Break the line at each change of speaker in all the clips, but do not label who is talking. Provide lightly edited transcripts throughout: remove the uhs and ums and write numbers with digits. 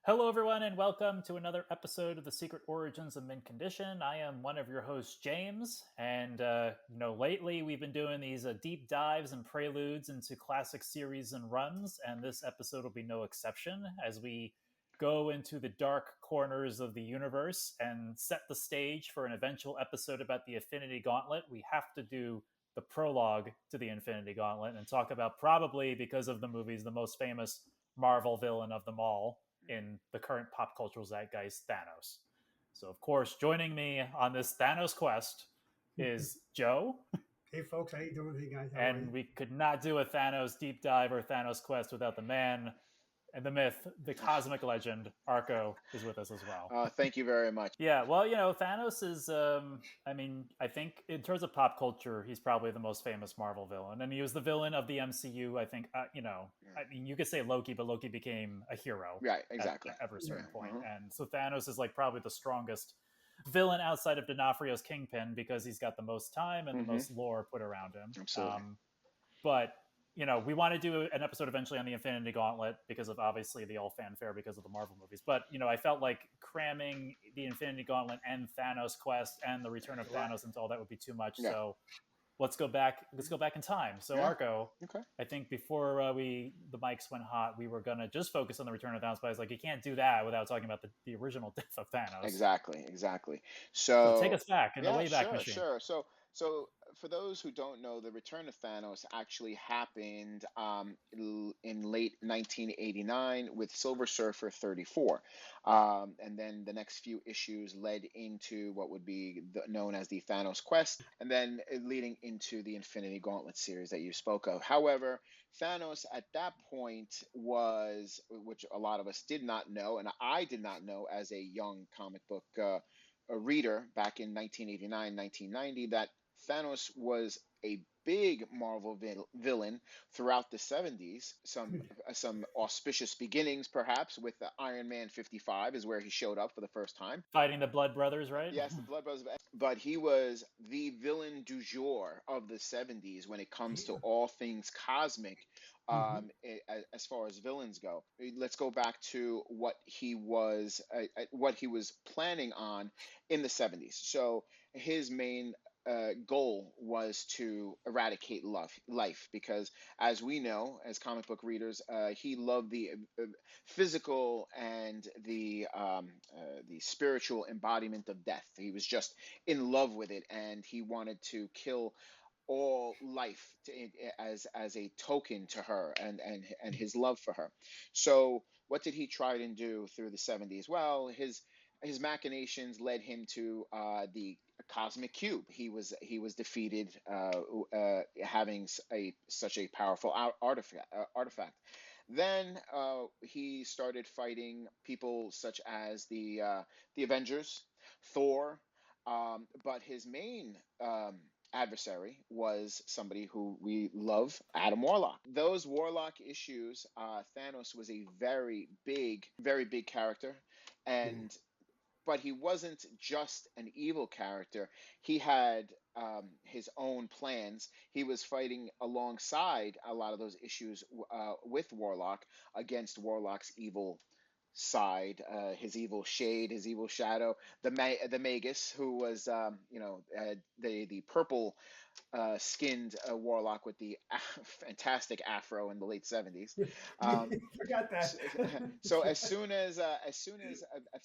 Hello, everyone, and welcome to another episode of the Secret Origins of Mint Condition. I am one of your hosts, James, and lately we've been doing these deep dives and preludes into classic series and runs, and this episode will be no exception as we go into the dark corners of the universe and set the stage for an eventual episode about the Infinity Gauntlet. We have to do the prologue to the Infinity Gauntlet and talk about, probably because of the movies, the most famous Marvel villain of them all in the current pop cultural zeitgeist, Thanos. So, of course, joining me on this Thanos quest is Joe.
Hey folks, how you doing? Hey guys, how are
And
you?
we could not do a Thanos deep dive or Thanos quest without the man and the myth, the cosmic legend, Arco, is with us as well.
Thank you very much.
Yeah, well, Thanos is, I think in terms of pop culture, he's probably the most famous Marvel villain. And he was the villain of the MCU, I think, you could say Loki, but Loki became a hero
Right, exactly.
at a certain
Yeah.
point.
Uh-huh.
And so Thanos is like probably the strongest villain outside of D'Onofrio's Kingpin because he's got the most time and the most lore put around him.
Absolutely.
But we want to do an episode eventually on the Infinity Gauntlet because of obviously the all fanfare because of the Marvel movies. But I felt like cramming the Infinity Gauntlet and Thanos quest and the return of Thanos into all that would be too much.
Yeah.
So let's go back in time. So
Yeah.
Arco,
Okay.
I think before the mics went hot, we were gonna just focus on the return of Thanos, but I was like, you can't do that without talking about the original death of Thanos.
Exactly.
So
So
take us back in the
yeah,
Wayback Machine.
sure. So for those who don't know, the return of Thanos actually happened in late 1989 with Silver Surfer 34, and then the next few issues led into what would be known as the Thanos Quest, and then leading into the Infinity Gauntlet series that you spoke of. However, Thanos at that point was, which a lot of us did not know, and I did not know as a young comic book a reader back in 1989, 1990, that Thanos was a big Marvel villain throughout the 70s. Some auspicious beginnings, perhaps, with the Iron Man 55 is where he showed up for the first time.
Fighting the Blood Brothers, right?
Yes, the Blood Brothers. But he was the villain du jour of the 70s when it comes to all things cosmic, as far as villains go. Let's go back to what he was planning on in the 70s. So his main goal was to eradicate life, because as we know as comic book readers, he loved the physical and the spiritual embodiment of death. He was just in love with it, and he wanted to kill all life as a token to her and his love for her. So what did he try and do through the 70s? Well, his machinations led him to the Cosmic Cube. He was defeated, having such a powerful artifact. Then he started fighting people such as the Avengers, Thor, but his main adversary was somebody who we love, Adam Warlock. Those Warlock issues, Thanos was a very big character, and but he wasn't just an evil character. He had his own plans. He was fighting alongside a lot of those issues with Warlock, against Warlock's evil side, his evil shade, his evil shadow, the Magus, who was the purple skinned Warlock with the fantastic afro in the late 70s.
Forgot that.
So as soon as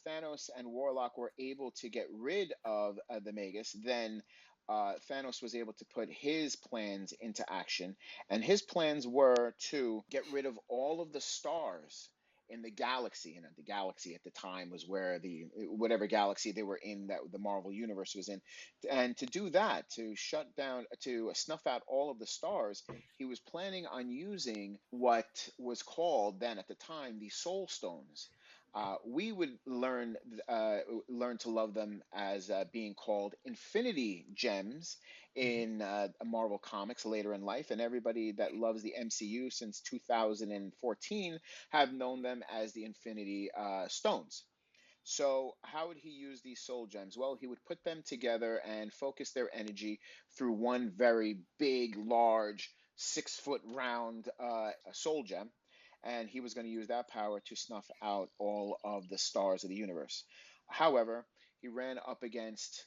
Thanos and Warlock were able to get rid of the Magus, then Thanos was able to put his plans into action, and his plans were to get rid of all of the stars in the galaxy. And the galaxy at the time was where whatever galaxy they were in that the Marvel universe was in. And to do that, to snuff out all of the stars, he was planning on using what was called then at the time the Soul Stones. We would learn to love them as being called Infinity Gems in Marvel Comics later in life, and everybody that loves the MCU since 2014 have known them as the Infinity Stones. So how would he use these soul gems? Well, he would put them together and focus their energy through one very big, large, 6-foot round soul gem. and he was going to use that power to snuff out all of the stars of the universe. However, he ran up against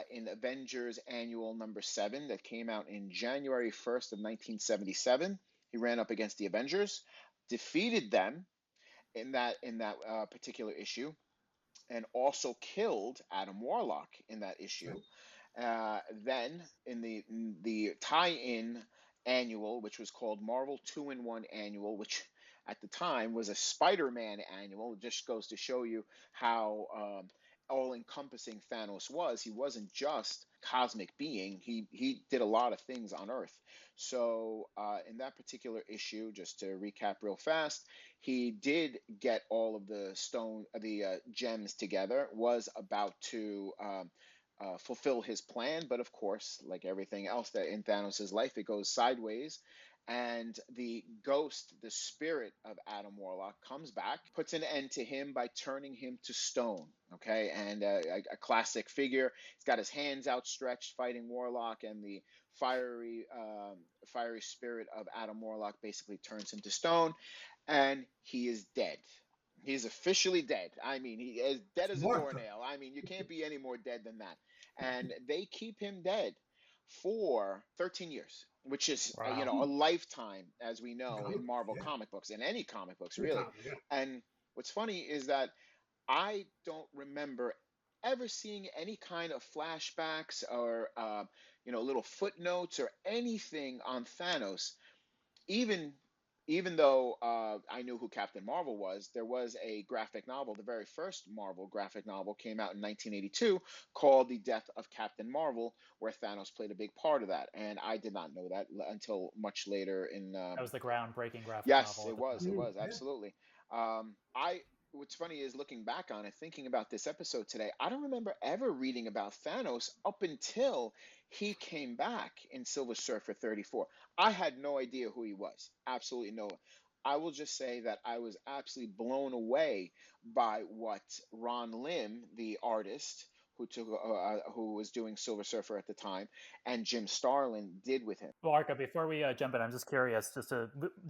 in Avengers Annual number 7 that came out in January 1st of 1977. He ran up against the Avengers, defeated them in that particular issue, and also killed Adam Warlock in that issue. Then in the tie-in annual, which was called Marvel 2-in-1 Annual, which at the time was a Spider-Man annual, it just goes to show you how all-encompassing Thanos was. He wasn't just cosmic being. He did a lot of things on Earth. So in that particular issue, just to recap real fast, he did get all of the gems together, was about to fulfill his plan, but of course, like everything else that in Thanos' life, it goes sideways. And the ghost, the spirit of Adam Warlock, comes back, puts an end to him by turning him to stone. Okay, and a classic figure. He's got his hands outstretched, fighting Warlock, and the fiery spirit of Adam Warlock basically turns him to stone, and he is dead. He's officially dead. I mean, he is dead as a doornail. I mean, you can't be any more dead than that. And they keep him dead for 13 years, which is
Wow.
a lifetime, as we know, in Marvel comic books, in any comic books, really. And what's funny is that I don't remember ever seeing any kind of flashbacks or little footnotes or anything on Thanos. Even though I knew who Captain Marvel was, there was a graphic novel. The very first Marvel graphic novel came out in 1982 called The Death of Captain Marvel, where Thanos played a big part of that. And I did not know that until much later in...
That was the groundbreaking graphic
Yes,
novel.
it was, absolutely. What's funny is looking back on it, thinking about this episode today, I don't remember ever reading about Thanos up until he came back in Silver Surfer 34. I had no idea who he was. Absolutely no. I will just say that I was absolutely blown away by what Ron Lim, the artist who was doing Silver Surfer at the time, and Jim Starlin did with him.
Well, Arco, before we jump in, I'm just curious,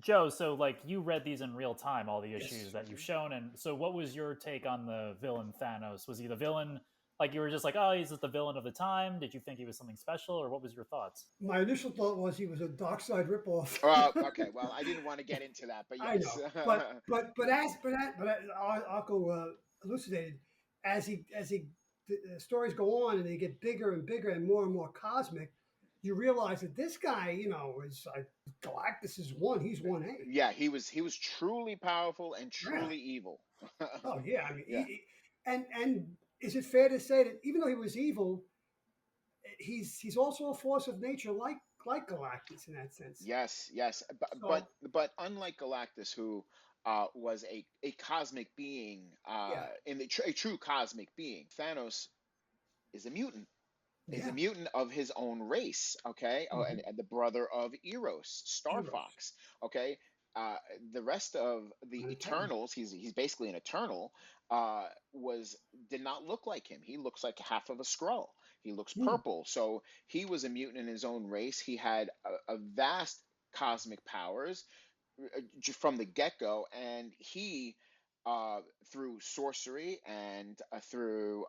Joe, so like you read these in real time, all the issues that you've shown, and so what was your take on the villain Thanos? Was he the villain, like you were just like, oh, he's just the villain of the time? Did you think he was something special, or what was your thoughts?
My initial thought was he was a Darkseid ripoff.
Okay, well, I didn't want to get into that, but yes.
I know, but Arco elucidated as the stories go on and they get bigger and bigger and more cosmic. You realize that this guy, is like Galactus is one. He's 1A.
Yeah, he was truly powerful and truly evil.
Oh yeah, I mean, and is it fair to say that even though he was evil, he's also a force of nature, like Galactus in that sense?
Yes, but unlike Galactus, who was a cosmic being, a true cosmic being, Thanos is a mutant. Is a mutant of his own race, okay? And the brother of Eros, Star Fox, okay? The rest of the Eternals, he's basically an Eternal, did not look like him. He looks like half of a Skrull. He looks purple. So he was a mutant in his own race. He had a vast cosmic powers from the get-go, and he through sorcery and through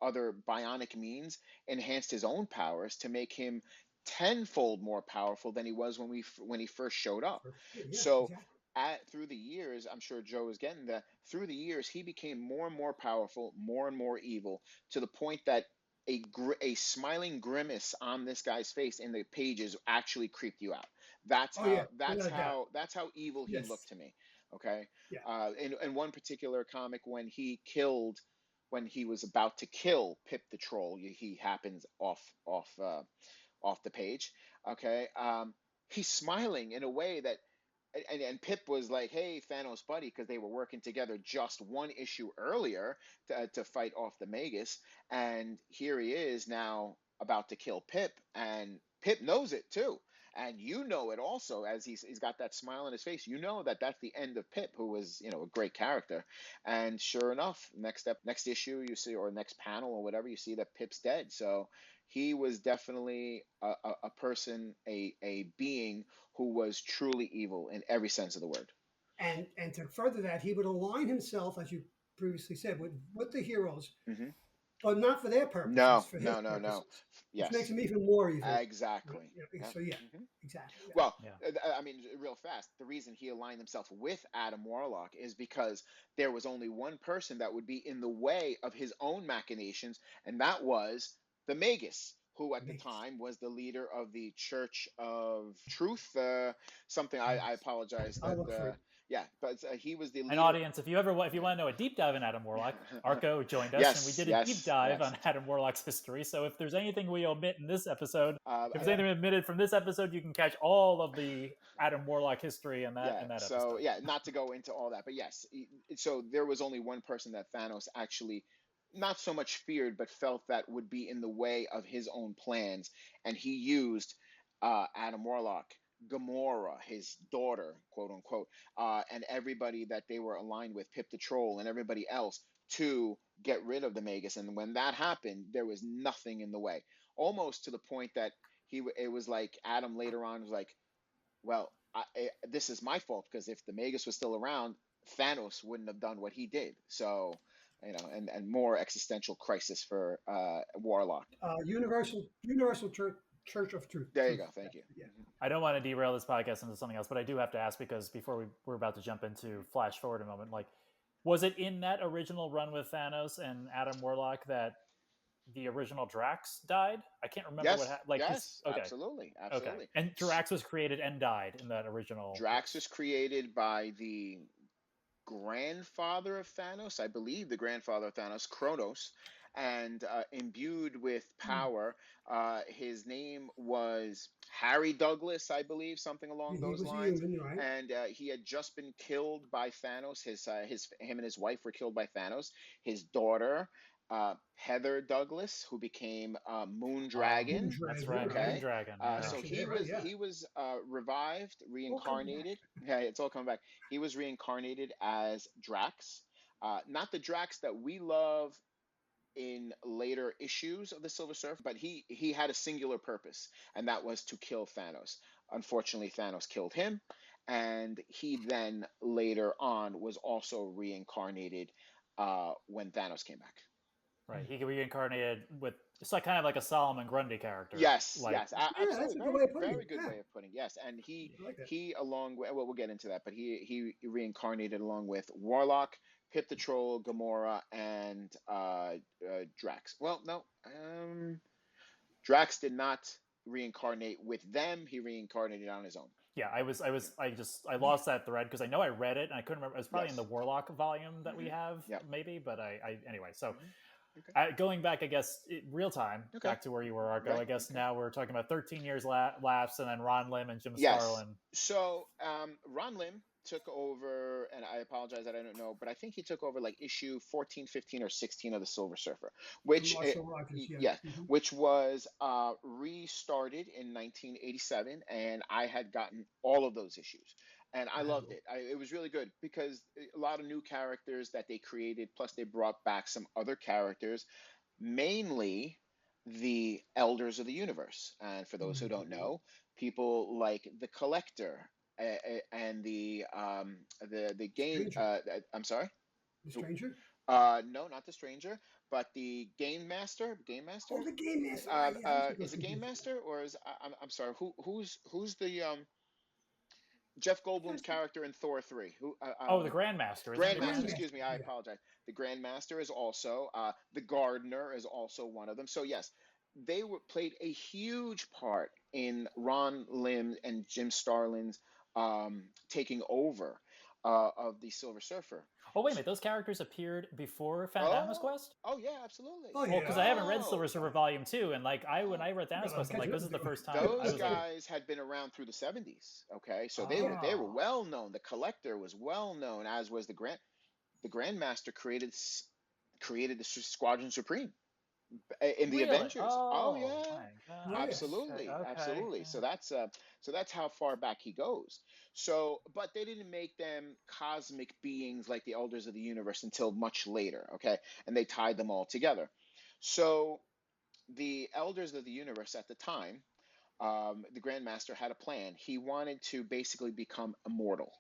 other bionic means, enhanced his own powers to make him tenfold more powerful than he was when he first showed up. So through the years, I'm sure Joe is getting that, through the years, he became more and more powerful, more and more evil, to the point that a smiling grimace on this guy's face in the pages actually creeped you out. That's how evil he looked to me. Okay.
Yeah.
In one particular comic, when he was about to kill Pip the Troll, he happens off the page. Okay. He's smiling in a way that, and Pip was like, "Hey, Thanos, buddy," because they were working together just one issue earlier to fight off the Magus, and here he is now about to kill Pip, and Pip knows it too. And you know it also, as he's got that smile on his face. You know that that's the end of Pip, who was a great character. And sure enough, next issue you see, or next panel or whatever, you see that Pip's dead. So he was definitely a person, a being who was truly evil in every sense of the word.
And to further that, he would align himself, as you previously said, with the heroes,
Hmm.
but not for their
No,
purposes, for his
no, no, no.
purposes, which makes
Yes,
him even more evil.
exactly. Yeah.
So yeah,
Hmm.
exactly. Yeah.
Well,
Yeah.
I mean, real fast, the reason he aligned himself with Adam Warlock is because there was only one person that would be in the way of his own machinations, and that was the Magus, who at the
Vegas.
time was the leader of the Church of Truth. Something I
Yes.
apologize
I'll
that
look for it.
yeah, but he was the
An
leader.
audience, if you want to know a deep dive in Adam Warlock, Arco joined us, and we
Yes,
did a deep
yes,
dive
yes.
on Adam Warlock's history. So if there's anything we omit in this episode, if there's
Yeah,
anything omitted from this episode, you can catch all of the Adam Warlock history in that
yeah. So
episode.
yeah, not to go into all that, but yes. So there was only one person that Thanos actually not so much feared, but felt that would be in the way of his own plans, and he used Adam Warlock, Gamora, his daughter, quote unquote, and everybody that they were aligned with, Pip the Troll, and everybody else to get rid of the Magus. And when that happened, there was nothing in the way, almost to the point that it was like Adam later on was like, well, this is my fault because if the Magus was still around, Thanos wouldn't have done what he did. So, and more existential crisis for Warlock.
Universal Church of Truth.
There you
Truth.
go. Thank you.
Yeah.
Mhm.
I don't want to derail this podcast into something else, but I do have to ask because before we're about to jump into flash forward a moment, like, was it in that original run with Thanos and Adam Warlock that the original Drax died? I can't remember what
Yes,
happened. Like,
yes,
okay,
absolutely,
okay,
absolutely.
and Drax was created and died in that original.
Drax was created by the grandfather of Thanos, I believe the grandfather of Thanos, Kronos, and imbued with power. His name was Harry Douglas, I believe, something along
He
those
was a
lines.
human, right?
And he had just been killed by Thanos. Him and his wife were killed by Thanos. His daughter, Heather Douglas, who became Moon
Moon
Dragon.
That's
Dragon,
right,
right?
Moondragon.
So
Actually, yeah, right, yeah.
he was revived,
All coming back.
reincarnated. Yeah, it's all coming back. He was reincarnated as Drax, not the Drax that we love in later issues of the Silver Surfer, but he had a singular purpose, and that was to kill Thanos. Unfortunately, Thanos killed him, and he then later on was also reincarnated when Thanos came back.
Right, he could be reincarnated with it's like kind of like a Solomon Grundy character.
Yes,
like,
yes,
Yeah, that's
absolutely.
a good
Very,
way of putting
very
it.
good
Yeah.
way of putting. Yes, and
I like that.
he along with, well, we'll get into that, but he reincarnated along with Warlock, Pip the Troll, Gamora, and Drax. Well, no, Drax did not reincarnate with them. He reincarnated on his own.
yeah, I lost that thread because I know I read it and I couldn't remember. It was probably in
Yes.
the Warlock volume that we
Mhm.
have,
Yep.
maybe. But anyway. So
Mhm. Okay.
going back, I guess real time
Okay.
back to where you were, Arco.
Right.
I guess
Okay.
now we're talking about 13 years lapse, and then Ron Lim and Jim
Yes.
Starlin.
So Ron Lim took over, and I apologize that I don't know, but I think he took over like issue 14, 15, or 16 of the Silver Surfer, which
Marshall Rogers, yeah.
yes,
Mhm.
which was restarted in 1987, and I had gotten all of those issues. And I loved it. It was really good because a lot of new characters that they created, plus they brought back some other characters, mainly the Elders of the Universe. And for those who don't know, people like the Collector and the game.
Stranger.
I'm sorry.
The Stranger?
No, not the Stranger, but the Game Master. Game Master.
Oh, the Game Master. Right, yeah, I was
Is it Game
confused.
Master or is I'm sorry. Who's the Jeff Goldblum's character in Thor 3? Who?
The Grandmaster. Isn't it the
Grandmaster,
Grandmaster,
excuse me, I
yeah.
apologize. The Grandmaster is also, the Gardener is also one of them. So yes, they played a huge part in Ron Lim and Jim Starlin's taking over of the Silver Surfer.
Oh wait a minute, those characters appeared before Thanos Quest.
Oh yeah, absolutely.
Oh,
Well, because I haven't read
Oh,
Silver Surfer Volume 2, and like when I read Thanos
No,
Quest, I'm like,
catch
this
up
is the
to it.
first time. I
those
was like,
guys had been around through the 70s. Okay, so they were
Oh.
well known. The Collector was well known, as was the Grandmaster created the Squadron Supreme in the
Really?
Avengers.
Oh,
yeah,
my God.
absolutely,
Okay.
absolutely.
Yeah.
So that's how far back he goes. So, but they didn't make them cosmic beings like the Elders of the Universe until much later. Okay, and they tied them all together. So the Elders of the Universe at the time the Grandmaster had a plan. He wanted to basically become immortal.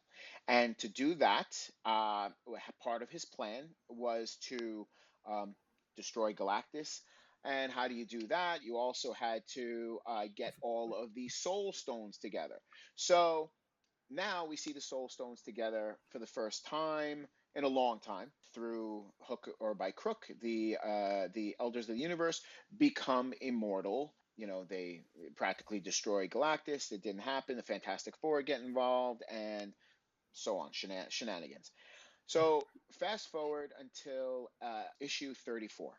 And to do that, part of his plan was to destroy Galactus. And how do you do that? You also had to get all of the soul stones together. So now we see the soul stones together for the first time in a long time. Through hook or by crook, the elders of the universe become immortal. They practically destroy Galactus. It didn't happen. The Fantastic Four get involved, and so on, shenanigans. So fast forward until issue 34,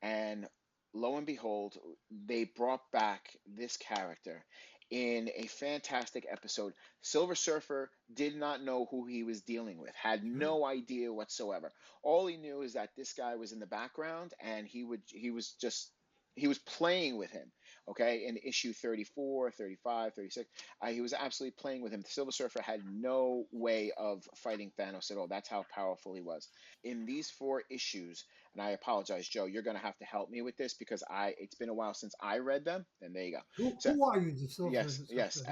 and lo and behold, they brought back this character in a fantastic episode. Silver Surfer did not know who he was dealing with, had no idea whatsoever. All he knew is that this guy was in the background, and he was playing with him. Okay, in issue 34, 35, 36, he was absolutely playing with him. The Silver Surfer had no way of fighting Thanos at all. That's how powerful he was. In these 4 issues, and I apologize, Joe, you're going to have to help me with this because it's been a while since I read them. And there you go.
Who are you, the Silver
Yes,
Surfer?
yes.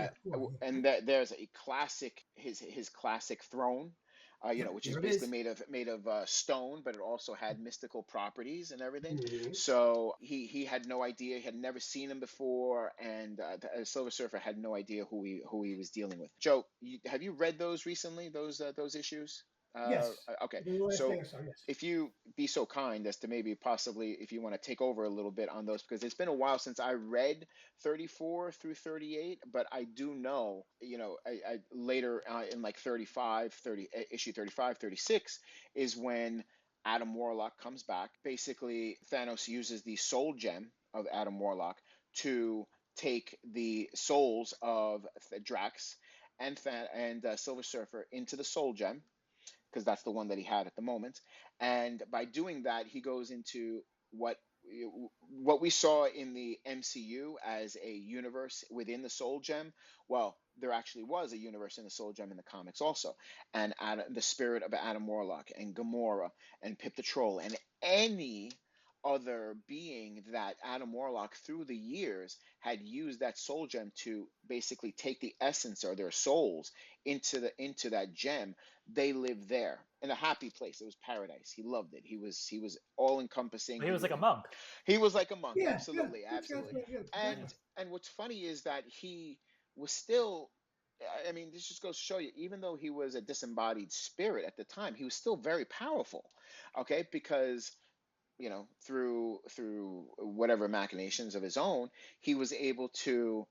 And there's a classic, his classic throne. Which is basically made of stone, but it also had mystical properties and everything.
Mm-hmm.
So he had no idea. He had never seen him before, and the Silver Surfer had no idea who he was dealing with. Joe, have you read those recently? Those issues?
Yes.
Okay.
The last
So
day or so, yes.
if you be so kind as to maybe possibly if you want to take over a little bit on those, because it's been a while since I read 34 through 38, but I do know, I later in like issue 35, 36 is when Adam Warlock comes back. Basically, Thanos uses the soul gem of Adam Warlock to take the souls of Drax and Silver Surfer into the soul gem, because that's the one that he had at the moment. And by doing that, he goes into what we saw in the MCU as a universe within the Soul Gem. Well, there actually was a universe in the Soul Gem in the comics also. And the spirit of Adam Warlock and Gamora and Pip the Troll and any other being that Adam Warlock through the years had used that soul gem to basically take the essence or their souls into that gem, they lived there in a happy place. It was paradise. He loved it. He was all encompassing.
He was like a monk.
He was like a monk.
Yeah,
Absolutely.
yeah,
Absolutely.
good.
And what's funny is that he was still, I mean, this just goes to show you, even though he was a disembodied spirit at the time, he was still very powerful. Okay, because through whatever machinations of his own, he was able to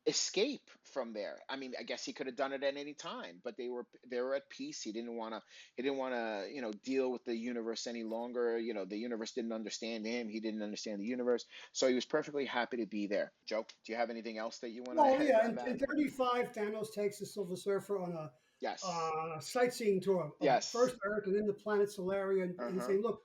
escape from there. I mean, I guess he could have done it at any time, but they were at peace. He didn't want to deal with the universe any longer. The universe didn't understand him. He didn't understand the universe. So he was perfectly happy to be there. Joe, do you have anything else that you want to add?
Yeah, in 35, Thanos takes the Silver Surfer on a sightseeing tour. First Earth and then the planet Solaria, and saying, look,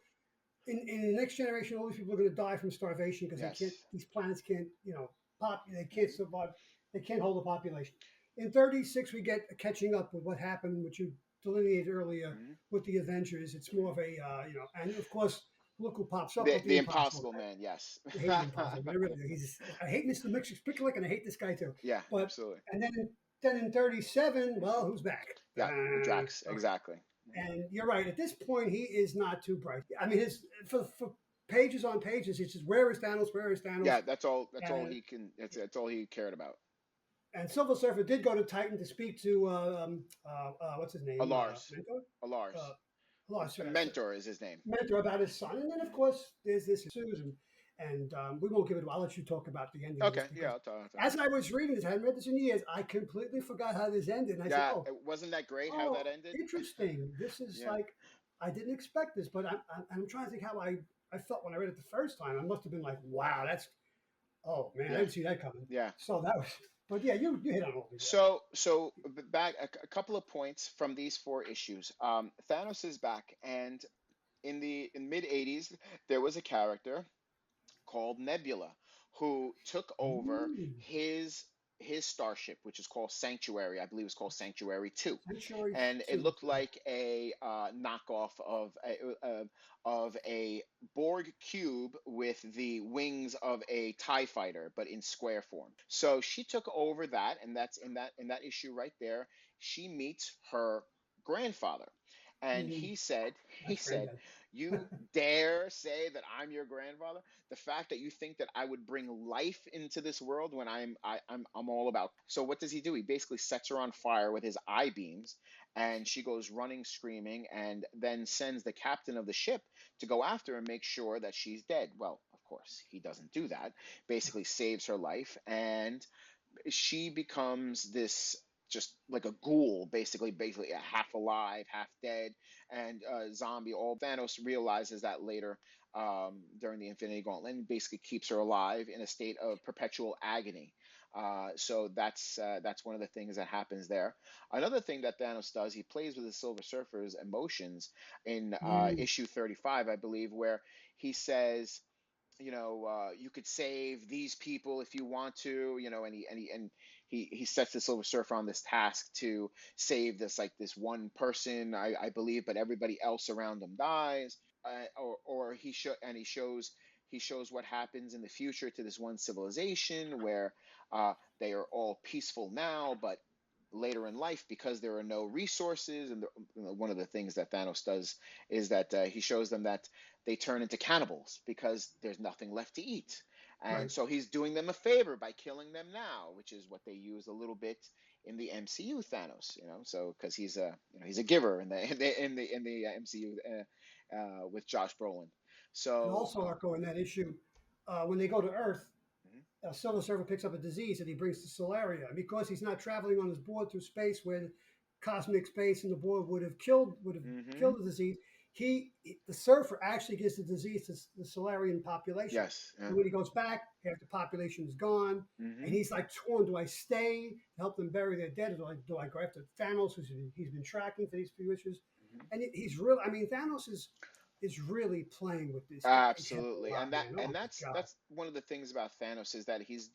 in the next generation, all these people are going to die from starvation because these planets can't, they can't survive. They can't hold a population. In 36, we get catching up with what happened, which you delineated earlier with the Avengers. It's more of a, and of course, look who pops up.
The Impossible Man, yes.
I hate the Impossible Man. I really do. I hate Mr. Mixer-Spicklick, and I hate this guy too.
Yeah, absolutely.
And then in 37, well, who's back?
Yeah, Drax, exactly.
And you're right. At this point, he is not too bright. I mean, for pages on pages, it's just where is Thanos? Where is Thanos?
Yeah, that's all he can. That's all he cared about.
And Silver Surfer did go to Titan to speak to what's his name?
Alars.
Mentor. Alars.
Mentor is his name.
Mentor, about his son, and then of course there's this Susan, and we won't give it. I'll let you talk about the ending.
Okay, yeah, I'll talk.
As I was reading this, I hadn't read this in years. I completely forgot how this ended. And I said, "Oh,
wasn't that great how that ended?
Interesting. This is like I didn't expect this, but I'm trying to think how I felt when I read it the first time. I must have been like, wow, that's I didn't see that coming.
Yeah.
So that was. But yeah, you hit on all these.
So back a couple of points from these 4 issues. Thanos is back, and in mid 80s there was a character called Nebula who took over his his starship, which is called Sanctuary. I believe it's called Sanctuary 2.
Sanctuary
And it
2.
looked like a knockoff of a Borg cube with the wings of a TIE fighter, but in square form. So she took over that, and that's in that issue right there. She meets her grandfather, and
Mhm.
he said,
That's granddad.
"You dare say that I'm your grandfather? The fact that you think that I would bring life into this world when I'm all about." So what does he do? He basically sets her on fire with his eye beams, and she goes running, screaming, and then sends the captain of the ship to go after her and make sure that she's dead. Well, of course, he doesn't do that. Basically, saves her life, and she becomes this, just like a ghoul, basically a half alive, half dead, and zombie. All Thanos realizes that later, during the Infinity Gauntlet, and basically keeps her alive in a state of perpetual agony. So that's one of the things that happens there. Another thing that Thanos does, he plays with the Silver Surfer's emotions in
Mm,
issue 35, I believe, where he says, you could save these people if you want to, and he sets the Silver Surfer on this task to save this one person, I believe, but everybody else around him dies. Or he shows what happens in the future to this one civilization where they are all peaceful now, but later in life, because there are no resources, and one of the things that Thanos does is that he shows them that they turn into cannibals because there's nothing left to eat. And
right.
so he's doing them a favor by killing them now, which is what they use a little bit in the MCU Thanos, so because he's a giver in the MCU, with Josh Brolin.
And
So
also, Arco, in that issue, when they go to Earth,
mhm,
Silver Surfer picks up a disease that he brings to Solaria. And because he's not traveling on his board through space where cosmic space and the board would have killed the disease, the Surfer actually gives the disease to the Solarian population.
yes, yeah,
And when he goes back, half the population is gone. And
hmm
he's like torn. Do I stay to help them bury their dead? Or do I go after Thanos, who's he's been tracking for these few issues? And he's really, I mean, Thanos is really playing with this guy a
absolutely.
lot,
and that
man. Oh
and
my
that's
God.
that's one of the things about Thanos, is that he's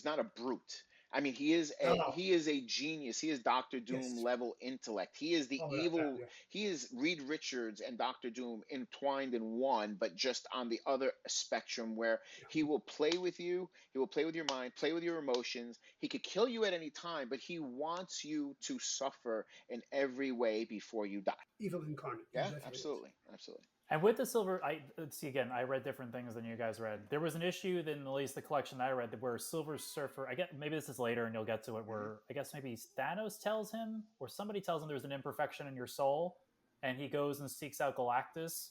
not a brute. I mean, he is a genius. He is Doctor Doom
Yes.
level intellect. He is the
Oh, without doubt,
evil.
yeah.
He is Reed Richards and Doctor Doom entwined in one, but just on the other spectrum, where he will play with you. He will play with your mind, play with your emotions. He could kill you at any time, but he wants you to suffer in every way before you die.
Evil incarnate. He
Yeah,
definitely is.
absolutely, absolutely.
And with the silver, let's see again. I read different things than you guys read. There was an issue in at least the collection that I read where Silver Surfer. I get maybe this is later, and you'll get to it.
hmm
Where I guess maybe Thanos tells him, or somebody tells him there's an imperfection in your soul, and he goes and seeks out Galactus,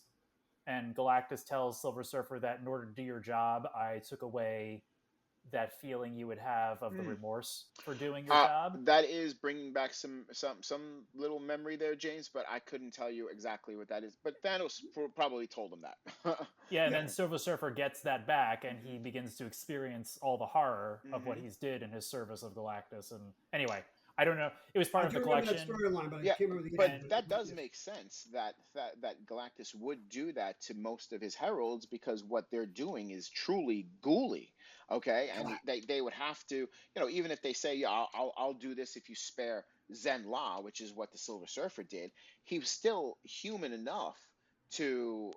and Galactus tells Silver Surfer that in order to do your job, I took away that feeling you would have of the remorse for doing your job.
That is bringing back some little memory there, James, but I couldn't tell you exactly what that is. But Thanos probably told him that.
Yeah, and
Yeah.
then Silver Surfer gets that back, and he begins to experience all the horror of what
hmm
he's did in his service of Galactus. And anyway, I don't know. It was part
I
of the
do remember that
collection.
storyline, but I
Yeah,
can't remember the
but
issue.
that does
Yes.
make sense that Galactus would do that to most of his heralds, because what they're doing is truly ghouly. Okay, and
Correct.
they would have to, even if they say, yeah, I'll do this if you spare Zen La, which is what the Silver Surfer did. He was still human enough to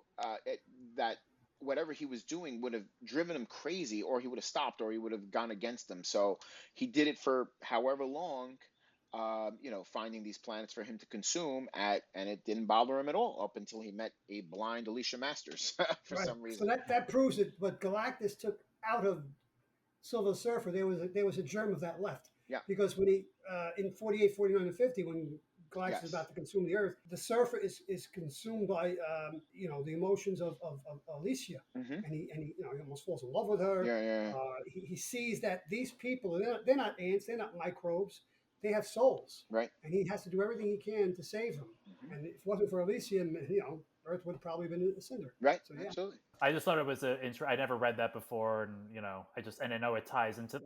that whatever he was doing would have driven him crazy, or he would have stopped, or he would have gone against them. So he did it for however long, finding these planets for him to consume and it didn't bother him at all up until he met a blind Alicia Masters for
Right.
some
So
reason.
that proves it. What Galactus took out of Silver Surfer, there was a germ of that left.
Yeah.
Because when he in 48, 49, and 50, when Galactus is
Yes.
about to consume the Earth, the Surfer is consumed by the emotions of Alicia,
hmm
and he almost falls in love with her.
Yeah. Yeah.
He sees that these people, they're not ants, they're not microbes, they have souls,
Right.
and he has to do everything he can to save them.
hmm
And if it wasn't for Alicia, Earth would have probably been a cinder.
Right.
So yeah.
Absolutely.
I just thought it was a intro. I never read that before, and I know it ties into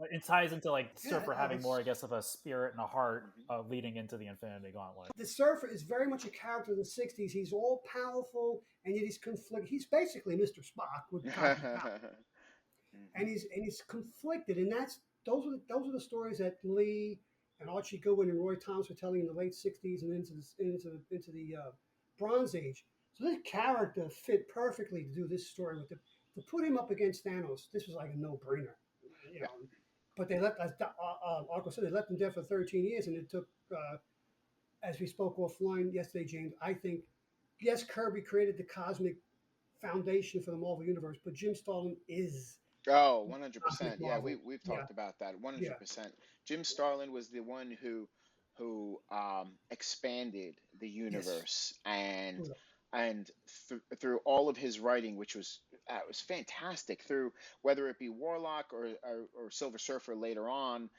like
Yeah,
Surfer having more,
it's
I guess, of a spirit and a heart
hmm
leading into the Infinity Gauntlet.
the Surfer is very much a character of the '60s. He's all powerful, and yet he's conflicted. He's basically Mr. Spock with cosmic power, and he's conflicted, and those are the stories that Lee and Archie Goodwin and Roy Thomas were telling in the late '60s and into the Bronze Age. So this character fit perfectly to do this story with to put him up against Thanos. This was like a no-brainer, you
Yeah.
know. But they let, as Arco said, they left him dead for 13 years, and it took, as we spoke offline yesterday, James. I think, yes, Kirby created the cosmic foundation for the Marvel universe, but Jim Starlin is
Oh,
cosmic
100%. Yeah,
Marvel.
we've
Yeah,
talked about that.
yeah,
100%. Jim Starlin was the one who expanded the
yes.
universe, and through all of his writing, which was fantastic, through whether it be Warlock or Silver Surfer later on,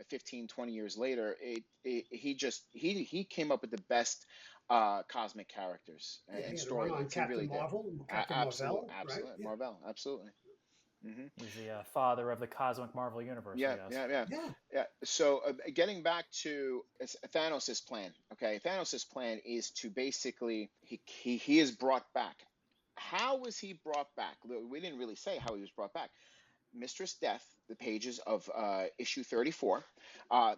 15, 20 years later, he came up with the best cosmic characters
Yeah, he
and
had a run on
storylines. He
Captain
really did.
Marvel, Captain
Absolutely,
Marvel, right?
absolutely,
Yeah,
Marvel, absolutely. Hmm.
He's the father of the Cosmic Marvel Universe, I
Yeah,
guess.
yeah, yeah,
yeah.
yeah. So getting back to Thanos' plan, okay? Thanos' plan is to basically he is brought back. How was he brought back? We didn't really say how he was brought back. Mistress Death, the pages of issue 34, uh,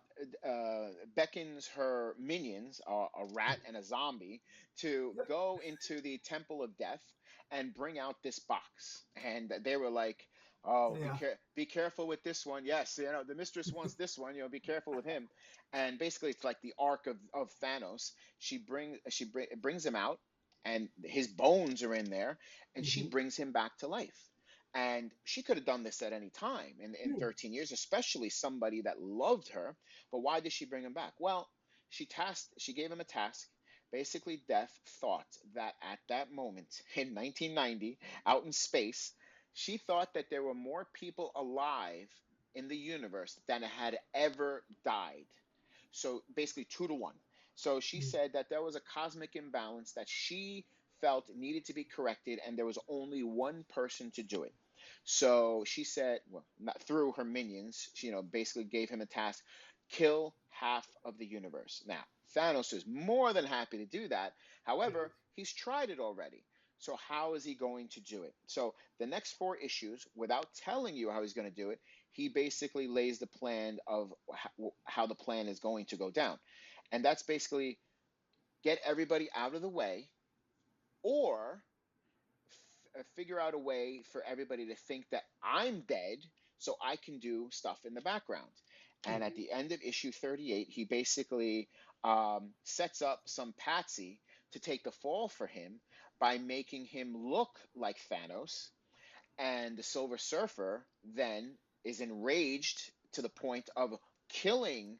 beckons her minions, a rat and a zombie, to
Yep.
go into the Temple of Death and bring out this box. And they were like, "Oh,
Yeah.
be careful with this one." Yes, the mistress wants this one. Be careful with him. And basically, it's like the arc of Thanos. Brings him out, and his bones are in there, and she
Mm-hmm.
brings him back to life. And she could have done this at any time in
Hmm.
13 years, especially somebody that loved her. But why did she bring him back? Well, she gave him a task. Basically, Death thought that at that moment in 1990, out in space, she thought that there were more people alive in the universe than had ever died. So basically, 2 to 1. So she said that there was a cosmic imbalance that she felt needed to be corrected, and there was only one person to do it. So she said, well, not through her minions, she, basically gave him a task: kill half of the universe. Now, Thanos is more than happy to do that.
Yeah.
However, he's tried it already. So how is he going to do it? So the next 4 issues, without telling you how he's going to do it, he basically lays the plan of how the plan is going to go down. And that's basically get everybody out of the way, or figure out a way for everybody to think that I'm dead so I can do stuff in the background. And at
Mm-hmm.
the end of issue 38, he basically sets up some patsy to take the fall for him by making him look like Thanos. And the Silver Surfer then is enraged to the point of killing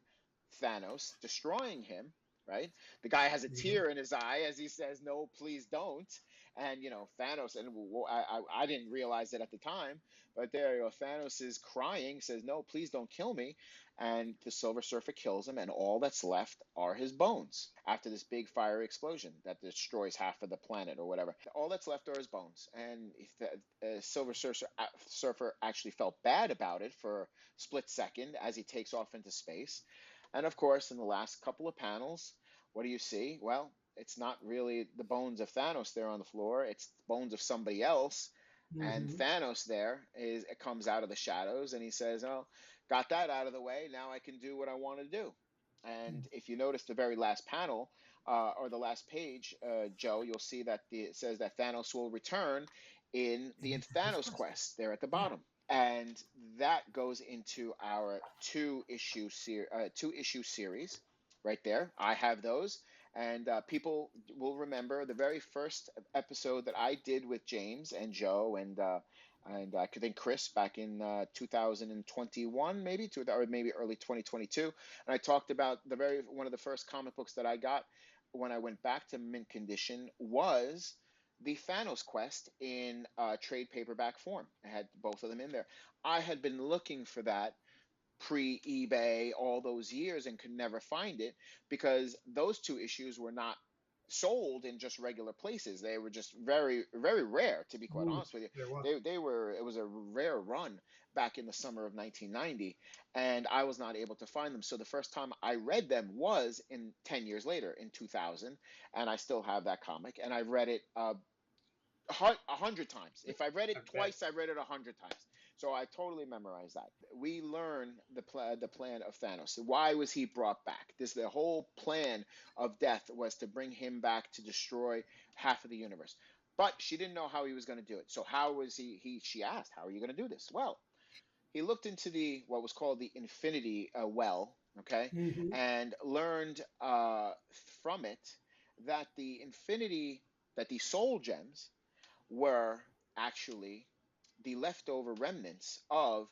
Thanos, destroying him, right? The guy has a
Mm-hmm.
tear in his eye as he says, "No, please don't." And Thanos, and I didn't realize it at the time, but there you go. Thanos is crying, says, "No, please don't kill me." And the Silver Surfer kills him, and all that's left are his bones after this big fiery explosion that destroys half of the planet or whatever. All that's left are his bones. And the Silver Surfer actually felt bad about it for a split second as he takes off into space. And of course, in the last couple of panels, what do you see? Well, it's not really the bones of Thanos there on the floor. It's the bones of somebody else. And
Mm-hmm.
Thanos it comes out of the shadows, and he says, "Oh, got that out of the way. Now I can do what I want to do." And if you notice the very last panel, or the last page, Joe, you'll see that it says that Thanos will return in the Thanos quest there at the
Yeah.
bottom. And that goes into our two-issue series right there. I have those. And people will remember the very first episode that I did with James and Joe and I think Chris back in 2021, maybe, or maybe early 2022. And I talked about one of the first comic books that I got when I went back to mint condition was the Thanos quest in trade paperback form. I had both of them in there. I had been looking for that pre-eBay all those years and could never find it because those 2 issues were not sold in just regular places. They were just very, very rare, to be quite
Mm.
honest with you.
There was.
It was a rare run back in the summer of 1990, and I was not able to find them. So the first time I read them was in 10 years later, in 2000, and I still have that comic, and I've read it 100 times. If I've read it
I bet.
twice, I've read it 100 times. So I totally memorized that. We learn the plan of Thanos. Why was he brought back? The whole plan of death was to bring him back to destroy half of the universe. But she didn't know how he was going to do it. So how was she asked, how are you going to do this? Well, he looked into the what was called the infinity well, okay,
Mm-hmm.
and learned from it that the soul gems were actually the leftover remnants of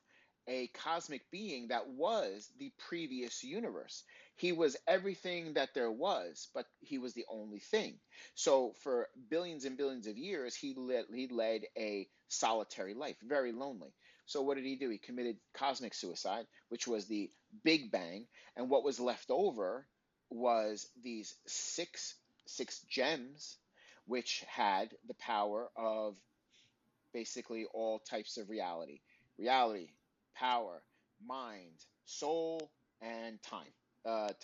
a cosmic being that was the previous universe. He was everything that there was, but he was the only thing. So for billions and billions of years, he led a solitary life, very lonely. So what did he do? He committed cosmic suicide, which was the Big Bang, and what was left over was these six gems, which had the power of basically all types of reality, power, mind, soul, and time.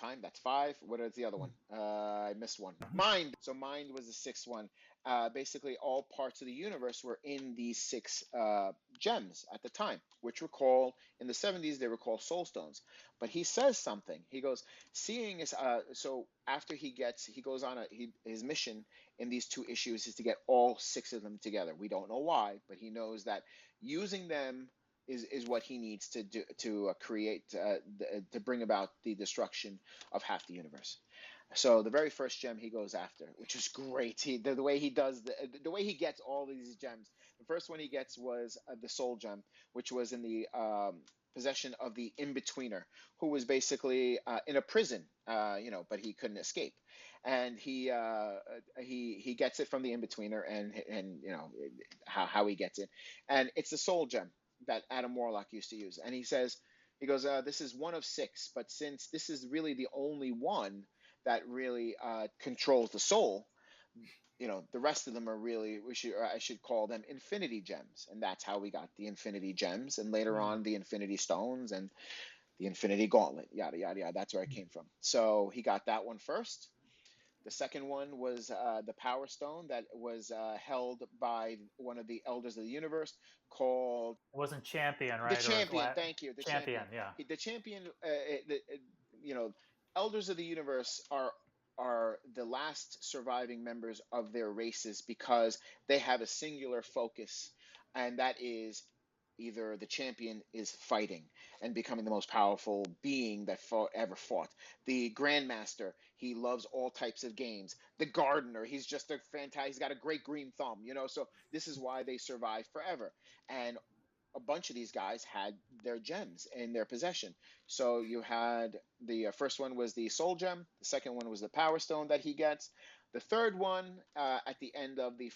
Time, that's five. What is the other one? I missed one. Mind. So mind was the sixth one. Basically, all parts of the universe were in these six gems at the time, which were called, in the 70s, they were called soul stones. But he says something. He goes, seeing is, so after he goes on his mission in these two issues is to get all six of them together. We don't know why, but he knows that using them is what he needs to do to create to bring about the destruction of half the universe. So the very first gem he goes after, which is great, the way he does the way he gets all these gems. The first one he gets was the soul gem, which was in the possession of the in-betweener, who was basically in a prison, but he couldn't escape, and he gets it from the in-betweener, and how he gets it, and it's the soul gem that Adam Warlock used to use, and he says. He goes, this is one of six, but since this is really the only one that really controls the soul, the rest of them are really, I should call them infinity gems, and that's how we got the infinity gems, and later on the infinity stones and the infinity gauntlet, yada yada yada. That's where it came from. So he got that one first. The second one was the Power Stone that was held by one of the elders of the universe called
It wasn't champion,
the
right? Or
champion. Thank you, the
champion,
champion.
yeah.
The champion. Elders of the universe are the last surviving members of their races because they have a singular focus, and that is either the champion is fighting and becoming the most powerful being that ever fought. The grandmaster, he loves all types of games. The gardener, he's just a fantastic, he's got a great green thumb, so this is why they survive forever. And a bunch of these guys had their gems in their possession. So you had the first one was the soul gem. The second one was the power stone that he gets. The third one at the end of the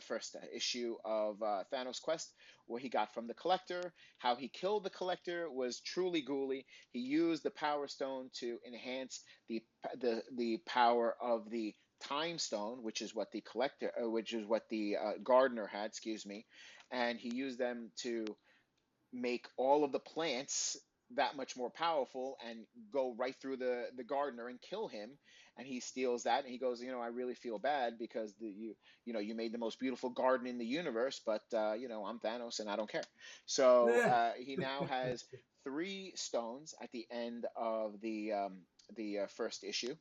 first issue of Thanos Quest, where he got from the Collector. How he killed the Collector was truly ghouly. He used the power stone to enhance the power of the time stone, which is what the gardener had, excuse me, and he used them to make all of the plants that much more powerful and go right through the gardener and kill him. And he steals that and he goes, I really feel bad because you made the most beautiful garden in the universe, but I'm Thanos and I don't care. So he now has 3 stones at the end of the first issue.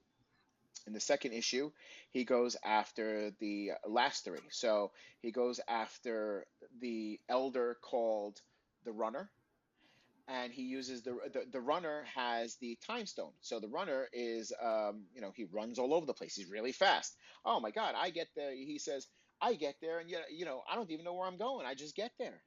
In the second issue, he goes after the last 3. So he goes after the elder called the Runner, and he uses the runner has the time stone. So the runner is he runs all over the place. He's really fast. Oh my God, I get there. He says, I get there, and yet I don't even know where I'm going. I just get there.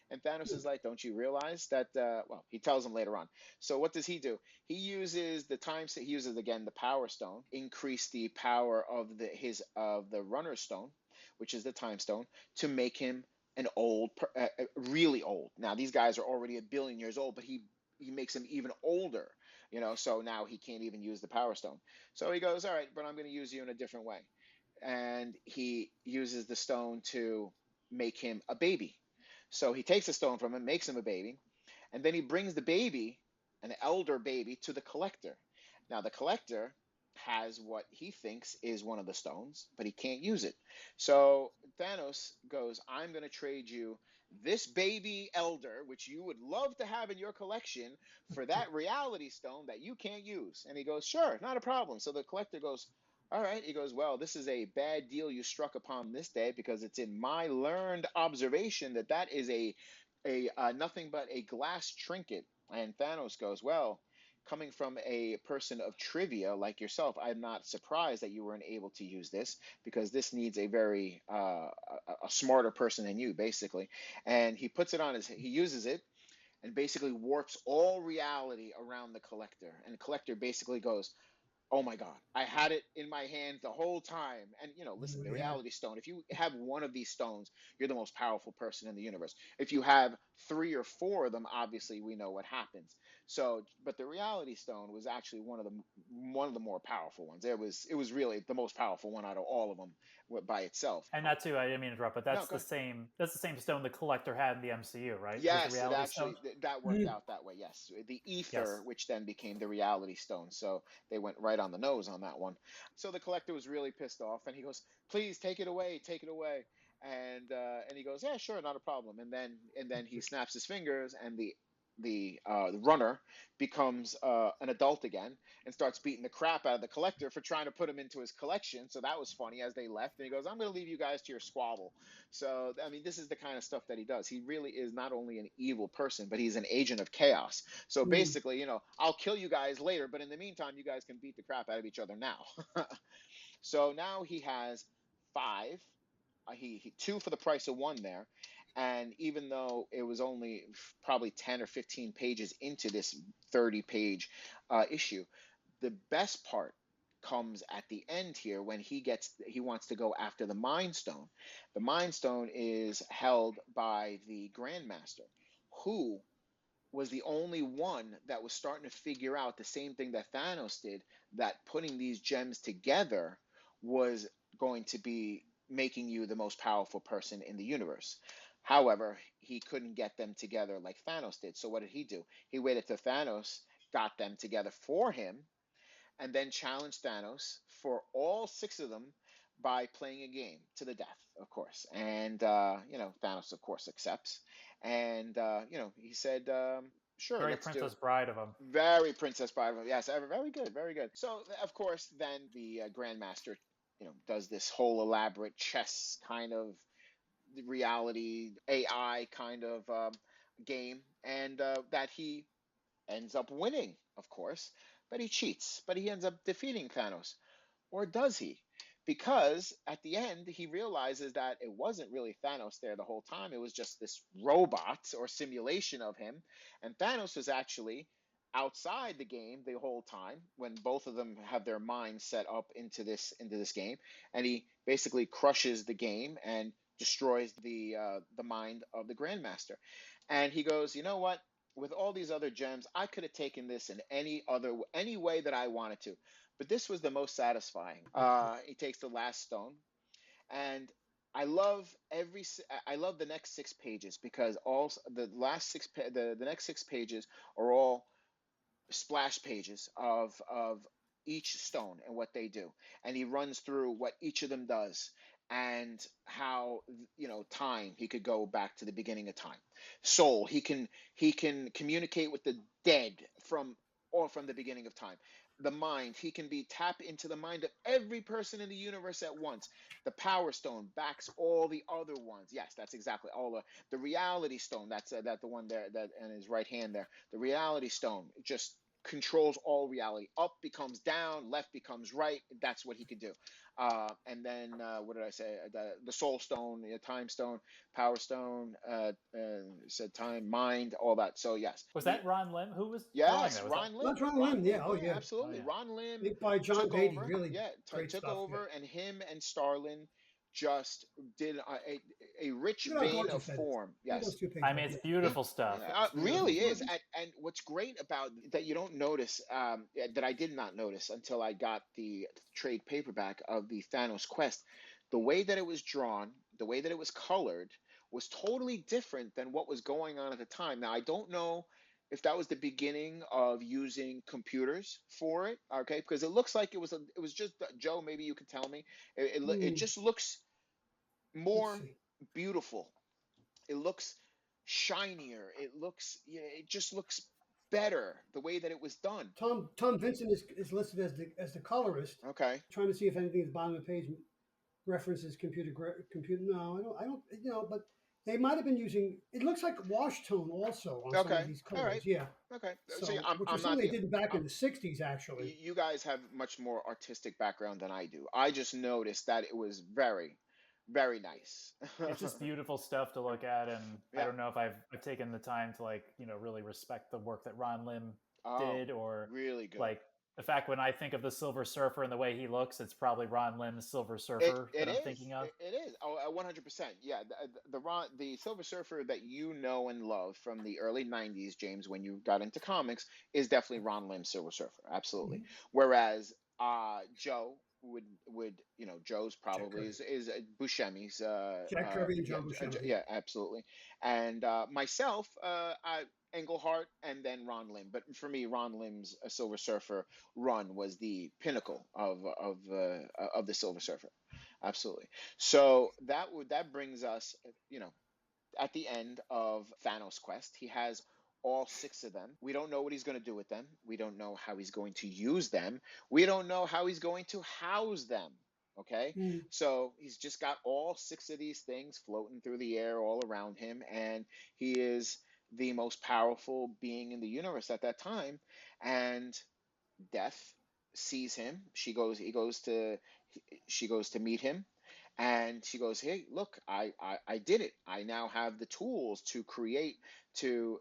And Thanos is like, don't you realize that? Well, he tells him later on. So what does he do? He uses the time. He uses again the power stone, increase the power of the runner stone, which is the time stone, to make him an really old. Now these guys are already 1 billion years old, but he makes them even older. So now he can't even use the power stone. So he goes, all right, but I'm going to use you in a different way. And he uses the stone to make him a baby. So he takes the stone from him, makes him a baby, and then he brings the baby, an elder baby, to the Collector. Now the Collector has what he thinks is one of the stones, but he can't use it. So Thanos goes, I'm going to trade you this baby elder, which you would love to have in your collection for that reality stone that you can't use. And he goes, sure, not a problem. So the collector goes, all right. He goes, well, this is a bad deal you struck upon this day, because it's in my learned observation that that is a nothing but a glass trinket. And Thanos goes, well, coming from a person of trivia like yourself, I'm not surprised that you weren't able to use this, because this needs a very a smarter person than you, basically. And he puts it on he uses it and basically warps all reality around the collector. And the collector basically goes, oh my God, I had it in my hand the whole time. And, listen, the
Yeah.
reality stone, if you have one of these stones, you're the most powerful person in the universe. If you have 3 or 4 of them, obviously we know what happens. So, but the reality stone was actually one of the more powerful ones. It was really the most powerful one out of all of them by itself.
And that too, I didn't mean to interrupt, but
No,
that's the same stone the collector had in the MCU, right? Was the
yes, it
reality
actually
stone?
that worked out that way. Yes, the ether,
Yes.
which then became the reality stone. So they went right on the nose on that one. So the collector was really pissed off, and he goes, "Please take it away, take it away." And he goes, "Yeah, sure, not a problem." And then he snaps his fingers, and the runner becomes an adult again and starts beating the crap out of the collector for trying to put him into his collection. So that was funny as they left. And he goes, "I'm going to leave you guys to your squabble." So, I mean, this is the kind of stuff that he does. He really is not only an evil person, but he's an agent of chaos. So
Mm.
basically, I'll kill you guys later, but in the meantime, you guys can beat the crap out of each other now. So now he has 5. He 2 for the price of 1 there. And even though it was only probably 10 or 15 pages into this 30-page issue, the best part comes at the end here when he wants to go after the Mind Stone. The Mind Stone is held by the Grandmaster, who was the only one that was starting to figure out the same thing that Thanos did, that putting these gems together was going to be making you the most powerful person in the universe. However, he couldn't get them together like Thanos did. So what did he do? He waited till Thanos got them together for him, and then challenged Thanos for all 6 of them by playing a game to the death, of course. And, Thanos, of course, accepts. And, he said, sure,
Very
let's do
Princess
it.
Bride of him.
Very Princess Bride. Yes, very good, very good. So, of course, then the Grandmaster, does this whole elaborate chess kind of reality AI kind of game, and that he ends up winning, of course, but he cheats. But he ends up defeating Thanos. Or does he? Because at the end, he realizes that it wasn't really Thanos there the whole time. It was just this robot or simulation of him. And Thanos was actually outside the game the whole time, when both of them have their minds set up into this game. And he basically crushes the game and destroys the mind of the Grandmaster. And he goes, you know what? With all these other gems, I could have taken this in any way that I wanted to, but this was the most satisfying. He takes the last stone, and I love I love the next 6 pages, because all the last the next 6 pages are all splash pages of each stone and what they do, and he runs through what each of them does, and how, time, he could go back to the beginning of time. Soul, he can communicate with the dead from the beginning of time. The mind, he can tap into the mind of every person in the universe at once. The Power Stone backs all the other ones. Yes, that's exactly all. The Reality Stone, that's that the one there that in his right hand there. The Reality Stone just controls all reality. Up becomes down, left becomes right. That's what he could do. And then what did I say? The Soul Stone, the Time Stone, Power Stone, said time, mind, all that. So yes.
Was that Ron Lim? Who was drawing
Yes,
that?
Ron Lim.
That's Ron Lim. Yeah. Oh,
Yeah,
yeah.
absolutely.
Oh, yeah.
Ron Lim
I think by John
took
Beatty.
over.
Really
Yeah,
great
took
stuff.
over,
Yeah.
and him and Starlin just did a rich
Look at how
vein of
gorgeous that is.
form.
Look at
Yes.
those 2 pages.
I mean, it's beautiful stuff.
It
Yeah,
really
it's
is.
gorgeous.
And what's great about that you don't notice, that I did not notice until I got the trade paperback of the Thanos Quest, the way that it was drawn, the way that it was colored, was totally different than what was going on at the time. Now, I don't know if that was the beginning of using computers for it, okay? Because it looks like it was just, Joe, maybe you could tell me. It
Hmm.
just looks
Let's
more
see.
beautiful. It looks shinier. It just looks better the way that it was done.
Tom Vincent is listed as the colorist.
Okay.
Trying to see if anything at the bottom of the page references computer. No, I don't. But they might have been using. It looks like wash tone also on some of
Okay.
these
All right.
colors. Yeah.
Okay. See,
So, which
I'm
was
not
something they
the
did back
uh,
in the '60s, actually.
you guys have much more artistic background than I do. I just noticed that it was very, very nice.
It's just beautiful stuff to look at, and I
Yeah.
don't know if I've taken the time to like really respect the work that Ron Lim
Oh,
did, or
really good.
like the fact when I think of the Silver Surfer and the way he looks, it's probably Ron Lim's Silver
It
Surfer
it
that I'm
is.
thinking of.
It is. Oh, 100%. Yeah, the Silver Surfer that you know and love from the early '90s, James, when you got into comics, is definitely Ron Lim's Silver Surfer. Absolutely.
Mhm.
Whereas Joe Joe's
Jack
probably
Kirby,
is Buscemi's
Jack Kirby, and Joe Buscemi.
yeah, absolutely. And myself, Englehart, and then Ron Lim. But for me, Ron Lim's Silver Surfer run was the pinnacle of the Silver Surfer. Absolutely. So that brings us, at the end of Thanos' quest. He has all six of them. We don't know what he's going to do with them. We don't know how he's going to use them. We don't know how he's going to house them. Okay?
Mm.
So he's just got all six of these things floating through the air all around him, and he is the most powerful being in the universe at that time. And Death sees him. She goes to meet him, and she goes, "Hey, look, I did it. I now have the tools to create, to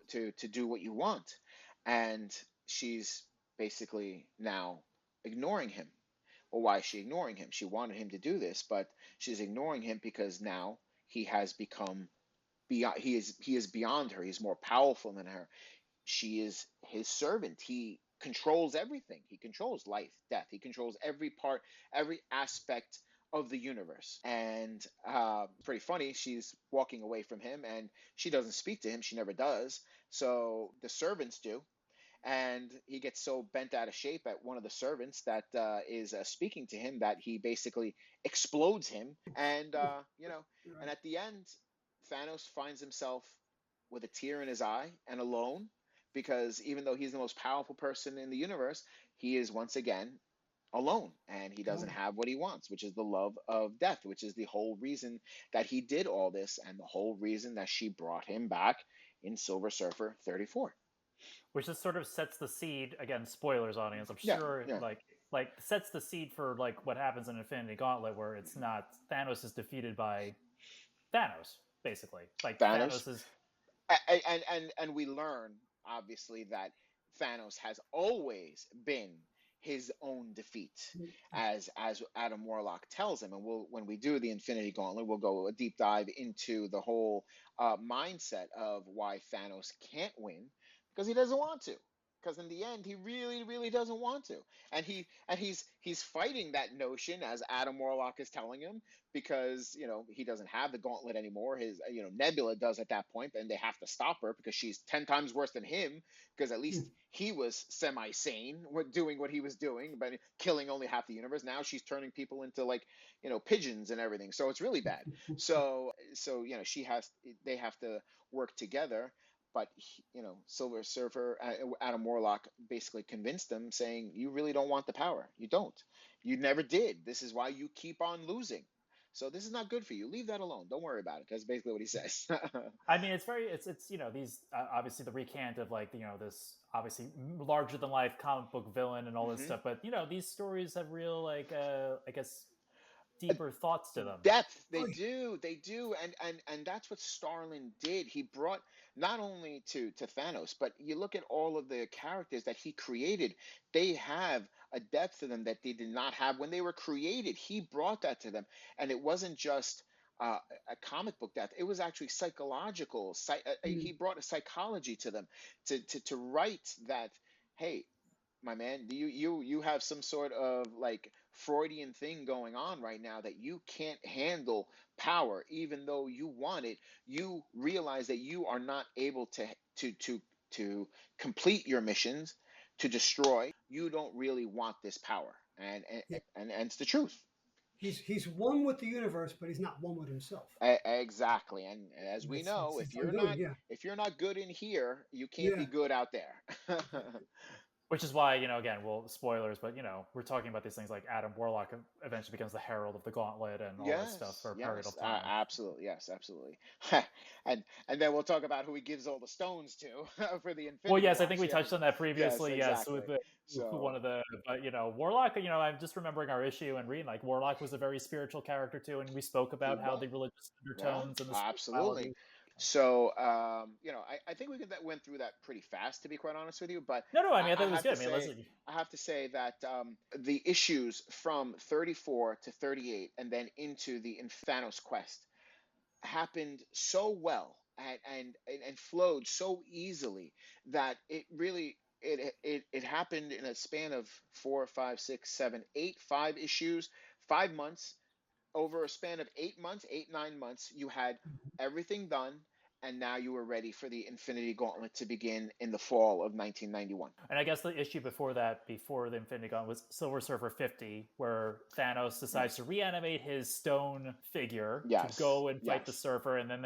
do what you want." And she's basically now ignoring him. Well, why is she ignoring him? She wanted him to do this, but she's ignoring him because now he has become beyond. He is beyond her. He's more powerful than her. She is his servant. He controls everything. He controls life, death. He controls every part, every aspect of the universe. And pretty funny, she's walking away from him and she doesn't speak to him. She never does. So the servants do. And he gets so bent out of shape at one of the servants that is speaking to him that he basically explodes him. And, and
Right.
at the end, Thanos finds himself with a tear in his eye and alone, because even though he's the most powerful person in the universe, he is once again alone, and he doesn't
Well,
have what he wants, which is the love of death, which is the whole reason that he did all this and the whole reason that she brought him back in Silver Surfer 34.
Which just sort of sets the seed, again, spoilers, audience, I'm
Yeah,
sure,
yeah.
like sets the seed for like what happens in Infinity Gauntlet, where it's not Thanos is defeated by Thanos, basically. Like
Thanos.
Thanos is
And we learn, obviously, that Thanos has always been his own defeat, as Adam Warlock tells him. And when we do the Infinity Gauntlet, we'll go a deep dive into the whole mindset of why Thanos can't win, because he doesn't want to. Because in the end, he really, really doesn't want to, and he's fighting that notion, as Adam Warlock is telling him, because he doesn't have the gauntlet anymore. His Nebula does at that point, and they have to stop her because she's 10 times worse than him, because at least he was semi-sane doing what he was doing, but killing only half the universe. Now she's turning people into, like, pigeons and everything, so it's really bad. So they have to work together. But Silver Surfer, Adam Warlock basically convinced them, saying, "You really don't want the power. You don't. You never did. This is why you keep on losing. So this is not good for you. Leave that alone. Don't worry about it." That's basically what he says.
I mean, it's these obviously the recant of like this obviously larger than life comic book villain and all this
Hmm.
stuff, but these stories have real like I guess deeper thoughts to them.
Depth.
oh,
They do. And that's what Starlin did. He brought, not only to Thanos, but you look at all of the characters that he created, they have a depth to them that they did not have when they were created. He brought that to them. And it wasn't just a comic book depth. It was actually psychological. He brought a psychology to them, to write that, hey, my man, you have some sort of, like, Freudian thing going on right now, that you can't handle power. Even though you want it, you realize that you are not able to complete your missions, to destroy. You don't really want this power, and
yeah.
and, and it's the truth.
He's one with the universe, but he's not one with himself.
Exactly. And as we know,
It's undoing, yeah.
if you're not good in here, you can't be
Yeah.
good out there.
Which is why, again, well, spoilers, but we're talking about these things like Adam Warlock eventually becomes the herald of the Gauntlet and all this stuff for a period of time.
Absolutely, yes, absolutely. and then we'll talk about who he gives all the stones to for the Infinity.
Well, yes, I
Watch,
think we touched on that previously.
Yes,
Yes,
exactly.
with one of the, but Warlock. I'm just remembering our issue and reading like Warlock was a very spiritual character too, and we spoke about how the religious undertones and the
absolutely. So, I think went through that pretty fast, to be quite honest with you. But
no, I mean, I thought it was good.
I have to say that the issues from 34 to 38 and then into the Thanos quest happened so well and flowed so easily that it really it happened in a span of 4, 5, 6, 7, 8, 5 issues, 5 months. Over a span of 8 months, 8, 9 months, you had everything done, and now you were ready for the Infinity Gauntlet to begin in the fall of 1991.
And I guess the issue before that, before the Infinity Gauntlet, was Silver Surfer 50, where Thanos decides to reanimate his stone figure to go and fight the Surfer, and then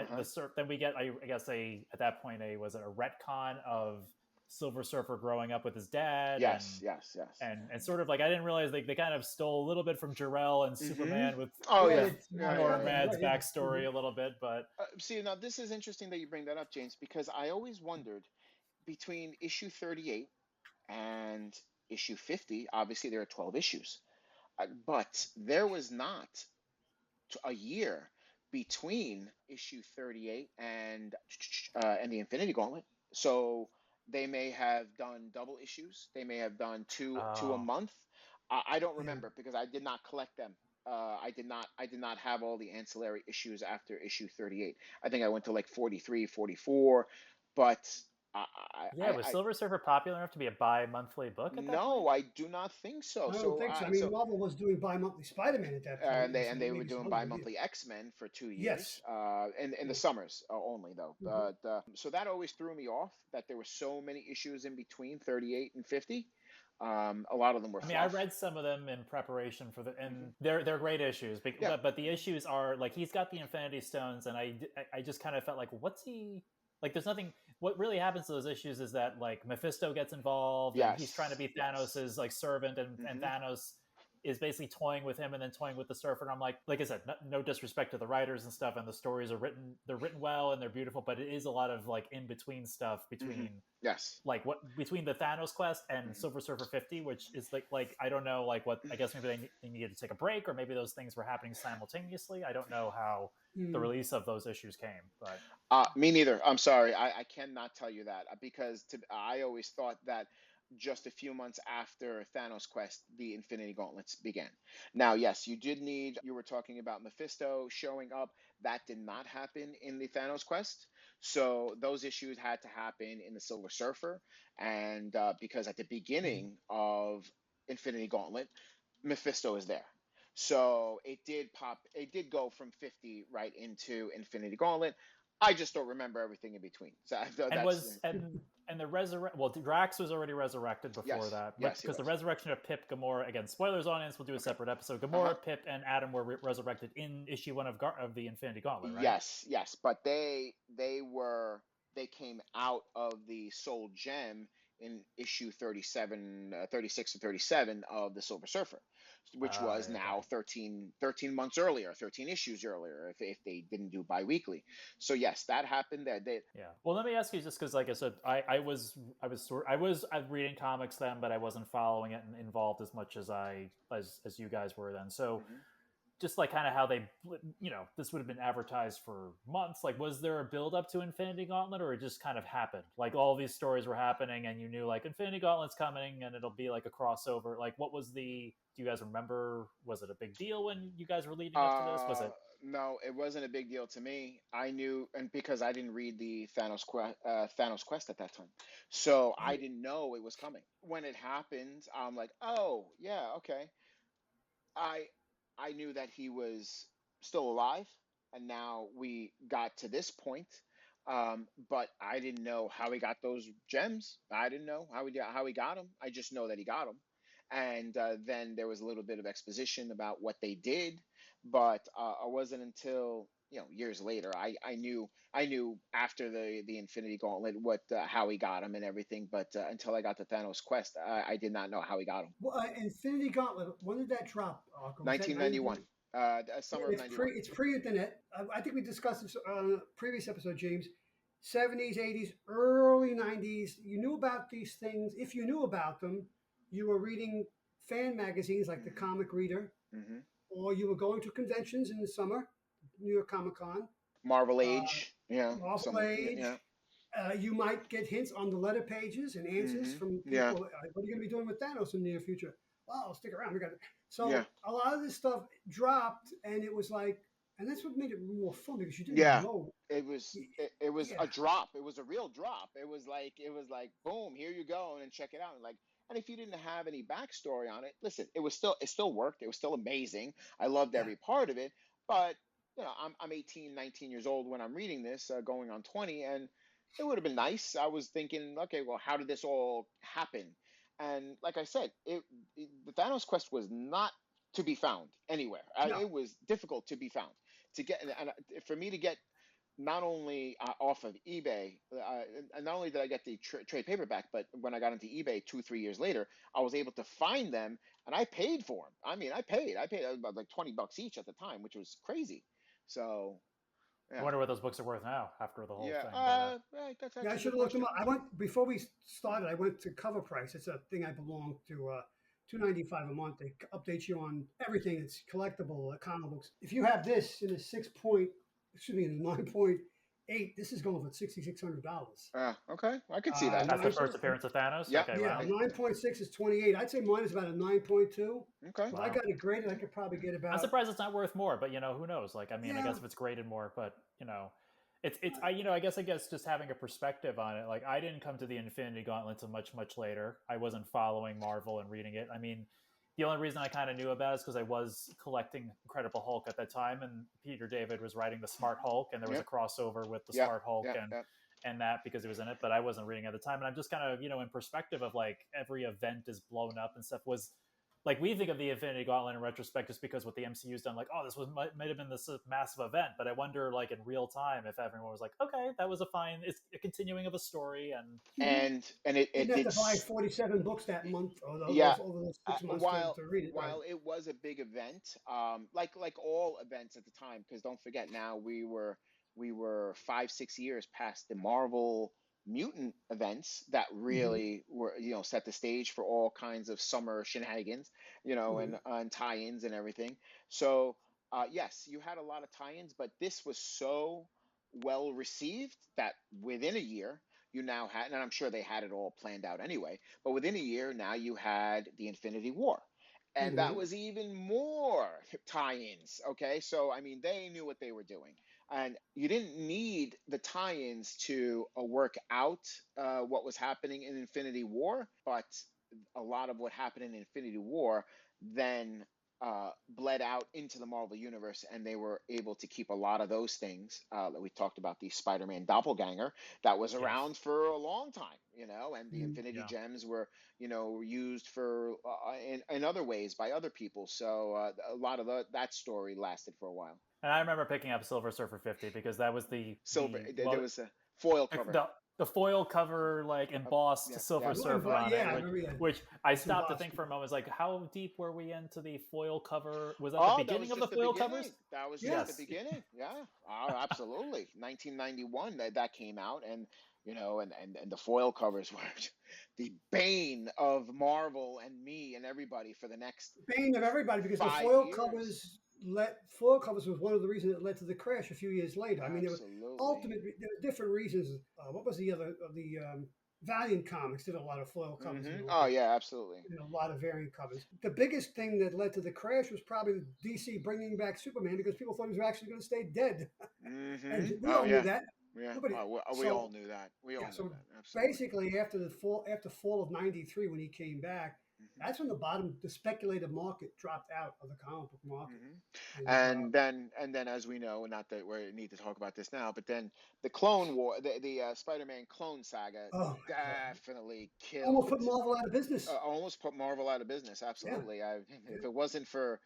then we get, I guess, at that point, was it a retcon of Silver Surfer growing up with his dad?
Yes.
And sort of like, I didn't realize they kind of stole a little bit from Jor-El and Superman with Norman's backstory a little bit, but
see, now this is interesting that you bring that up, James, because I always wondered between issue 38 and issue 50. Obviously, there are 12 issues, but there was not a year between issue 38 and the Infinity Gauntlet. So they may have done double issues. They may have done two a month. I don't remember because I did not collect them. I did not have all the ancillary issues after issue 38. I think I went to like 43, 44, but
was Silver Surfer popular enough to be a bi-monthly book at that point?
I do not think so.
I don't think so. I mean, Marvel was doing bi-monthly Spider-Man at that point.
And they were doing bi-monthly X-Men for 2 years. Yes. In the summers only, though. But so that always threw me off, that there were so many issues in between 38 and 50. A lot of them were fluff.
I read some of them in preparation for and they're great issues, but the issues are like, he's got the Infinity Stones, and I just kind of felt like, what's he like? There's nothing. What really happens to those issues is that like Mephisto gets involved, and he's trying to be Thanos's like servant, and Thanos is basically toying with him and then toying with the Surfer. And I'm like I said, no disrespect to the writers and stuff, and the stories are written well and they're beautiful, but it is a lot of like in between stuff between between the Thanos quest and Silver Surfer 50, which is like I don't know, like what, I guess maybe they needed to take a break, or maybe those things were happening simultaneously. I don't know how the release of those issues came, but
me neither. I'm sorry, I cannot tell you that, because I always thought that just a few months after Thanos Quest, the Infinity Gauntlets began. Now, yes, you were talking about Mephisto showing up. That did not happen in the Thanos Quest. So those issues had to happen in the Silver Surfer. And because at the beginning of Infinity Gauntlet, Mephisto is there. So it did go from 50 right into Infinity Gauntlet. I just don't remember everything in between. So
and the resurrect. Well, Drax was already resurrected before that, because the resurrection of Pip, Gamora. Again, spoilers, audience. We'll do a separate episode. Gamora, Pip, and Adam were resurrected in issue 1 of the Infinity Gauntlet, right?
Yes, but they came out of the Soul Gem in issue 36 and 37 of the Silver Surfer, which was now 13 months earlier, 13 issues earlier, if they didn't do bi-weekly. So yes, that happened there.
Well, let me ask you, just because, like I said, I was reading comics then, but I wasn't following it and involved as much as you guys were then. So just like kind of how they, this would have been advertised for months. Like, was there a build up to Infinity Gauntlet, or it just kind of happened? Like, all these stories were happening and you knew like Infinity Gauntlet's coming and it'll be like a crossover. Like, what was do you guys remember? Was it a big deal when you guys were leading up to this? Was it?
No, it wasn't a big deal to me. I knew, and because I didn't read the Thanos Quest at that time, so I didn't know it was coming. When it happened, I'm like, oh yeah, okay. I knew that he was still alive, and now we got to this point. But I didn't know how he got those gems. I didn't know how he got them. I just know that he got them, And then there was a little bit of exposition about what they did, but it wasn't until years later I knew after the Infinity Gauntlet what how he got him and everything, but until I got the Thanos quest, I did not know how he got him.
Well, Infinity Gauntlet. When did that drop, Arco? Was that
1991, summer of '91.
It's pre-internet. I think we discussed this on a previous episode, James. 70s, 80s, early 90s. You knew about these things. If you knew about them, you were reading fan magazines like the Comic Reader, or you were going to conventions in the summer, New York Comic Con.
Marvel Age,
Marvel Age.
Yeah.
You might get hints on the letter pages and answers from people.
Yeah.
What are you going to be doing with Thanos in the near future? Well, stick around. We got it. So a lot of this stuff dropped, and it was like, and that's what made it more fun because you didn't know.
It was a drop. It was a real drop. It was like boom, here you go, and check it out. And if you didn't have any backstory on it, listen, it still worked. It was still amazing. I loved every part of it. But I'm 18, 19 years old when I'm reading this, going on 20, and it would have been nice. I was thinking, okay, well, how did this all happen? And like I said, the Thanos quest was not to be found anywhere.
No.
It was difficult to be found. To get, and for me to get, not only off of eBay, and not only did I get the trade paperback, but when I got into eBay 2-3 years later, I was able to find them, and I paid for them. I mean, I paid about like $20 each at the time, which was crazy. So,
I wonder what those books are worth now after the whole thing.
I should have looked them up. Before we started, I went to Cover Price. It's a thing I belong to. $2.95 a month. They update you on everything that's collectible, comic books. If you have this in a 9.8, this is going for $6,600.
Okay, I could see that.
That's the first appearance of Thanos.
Yeah,
okay,
yeah.
wow.
9.6 is 28. I'd say mine is about a 9.2.
Okay,
If I got it graded, I could probably get about.
I'm surprised it's not worth more, but who knows? I guess if it's graded more, but I guess just having a perspective on it. Like, I didn't come to the Infinity Gauntlet until much later. I wasn't following Marvel and reading it. I mean, the only reason I kind of knew about it is because I was collecting Incredible Hulk at that time, and Peter David was writing the Smart Hulk, and there was a crossover with the Smart Hulk and that because it was in it, but I wasn't reading at the time. And I'm just kind of, in perspective of like every event is blown up and stuff was. Like, we think of the Infinity Gauntlet in retrospect just because what the MCU's done, like, this might have been this massive event, but I wonder, like, in real time, if everyone was like, okay, that was it's a continuing of a continuing
and it
did have to buy 47 books that month or over those 6 months to read it.
While it was a big event, like all events at the time, because don't forget now we were 5-6 years past the Marvel mutant events that really were set the stage for all kinds of summer shenanigans, and tie-ins and everything. So yes, you had a lot of tie-ins, but this was so well received that within a year you now had, and I'm sure they had it all planned out anyway, but within a year now you had the Infinity War. And that was even more tie-ins. Okay, so I mean, they knew what they were doing. And you didn't need the tie-ins to work out what was happening in Infinity War, but a lot of what happened in Infinity War then bled out into the Marvel Universe, and they were able to keep a lot of those things that we talked about, the Spider-Man doppelganger that was around for a long time, and the Infinity Gems were, used for in other ways by other people. So a lot of that story lasted for a while.
And I remember picking up Silver Surfer 50 because that was
there was a foil cover.
The foil cover, like embossed Silver Surfer on it, which I stopped to think for a moment. I was like, how deep were we into the foil cover? Was that the beginning of the foil covers?
That was just the beginning. Yeah, absolutely. 1991 that came out, and and the foil covers were the bane of Marvel and me and everybody for the next
bane of everybody because the foil covers. Foil covers was one of the reasons that led to the crash a few years later. I mean, there were different reasons. What was the other? The Valiant Comics did a lot of foil covers.
Oh yeah, absolutely.
A lot of variant covers. The biggest thing that led to the crash was probably DC bringing back Superman because people thought he was actually going to stay dead. And we all knew that.
Yeah, we all knew that. We all knew that. Absolutely.
Basically, after fall of '93, when he came back, That's when the speculative market dropped out of the comic book market.
And then, as we know, not that we need to talk about this now, but then the Clone War, the Spider-Man clone saga,
Oh my God.
definitely
Almost
killed.
put Marvel out of business.
Almost put Marvel out of business. Absolutely. If it wasn't for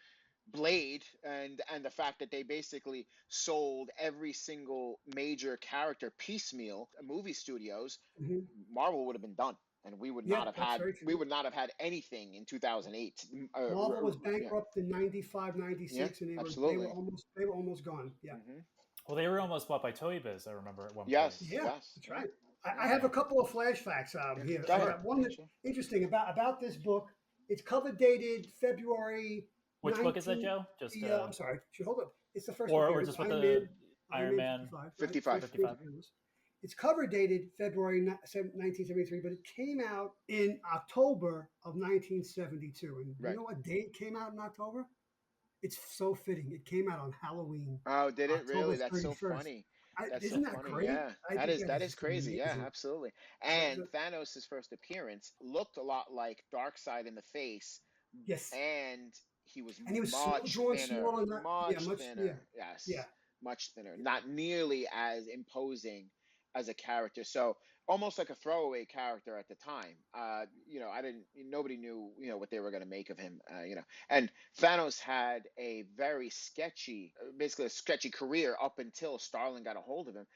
Blade and the fact that they basically sold every single major character piecemeal, movie studios, Marvel would have been done. And we would not have had anything in 2008.
Marvel was bankrupt in 95, 96, and they were almost gone. Yeah.
Well, they were almost bought by Toy Biz, I remember at one point.
Yes, that's right. I have a couple of flashbacks here. I got one that's interesting about this book. It's cover dated February.
Which book is that, Joe? Just
I'm sorry. Hold up. It's the first
or
book.
Just with the Iron Man
55.
It's cover dated February 1973, but it came out in October of 1972. And you know what date came out in October? It's so fitting. It came out on Halloween.
Oh, did it
October
really? That's
31st.
so funny.
Isn't that great?
Yeah, that is crazy.
Amazing.
Yeah, absolutely. And Thanos' first appearance looked a lot like Darkseid in the face.
Yes.
And he was
much thinner.
Yes. Yeah. Much thinner. Not nearly as imposing as a character. So almost like a throwaway character at the time. Nobody knew, what they were going to make of him, And Thanos had a very sketchy career up until Starlin got a hold of him.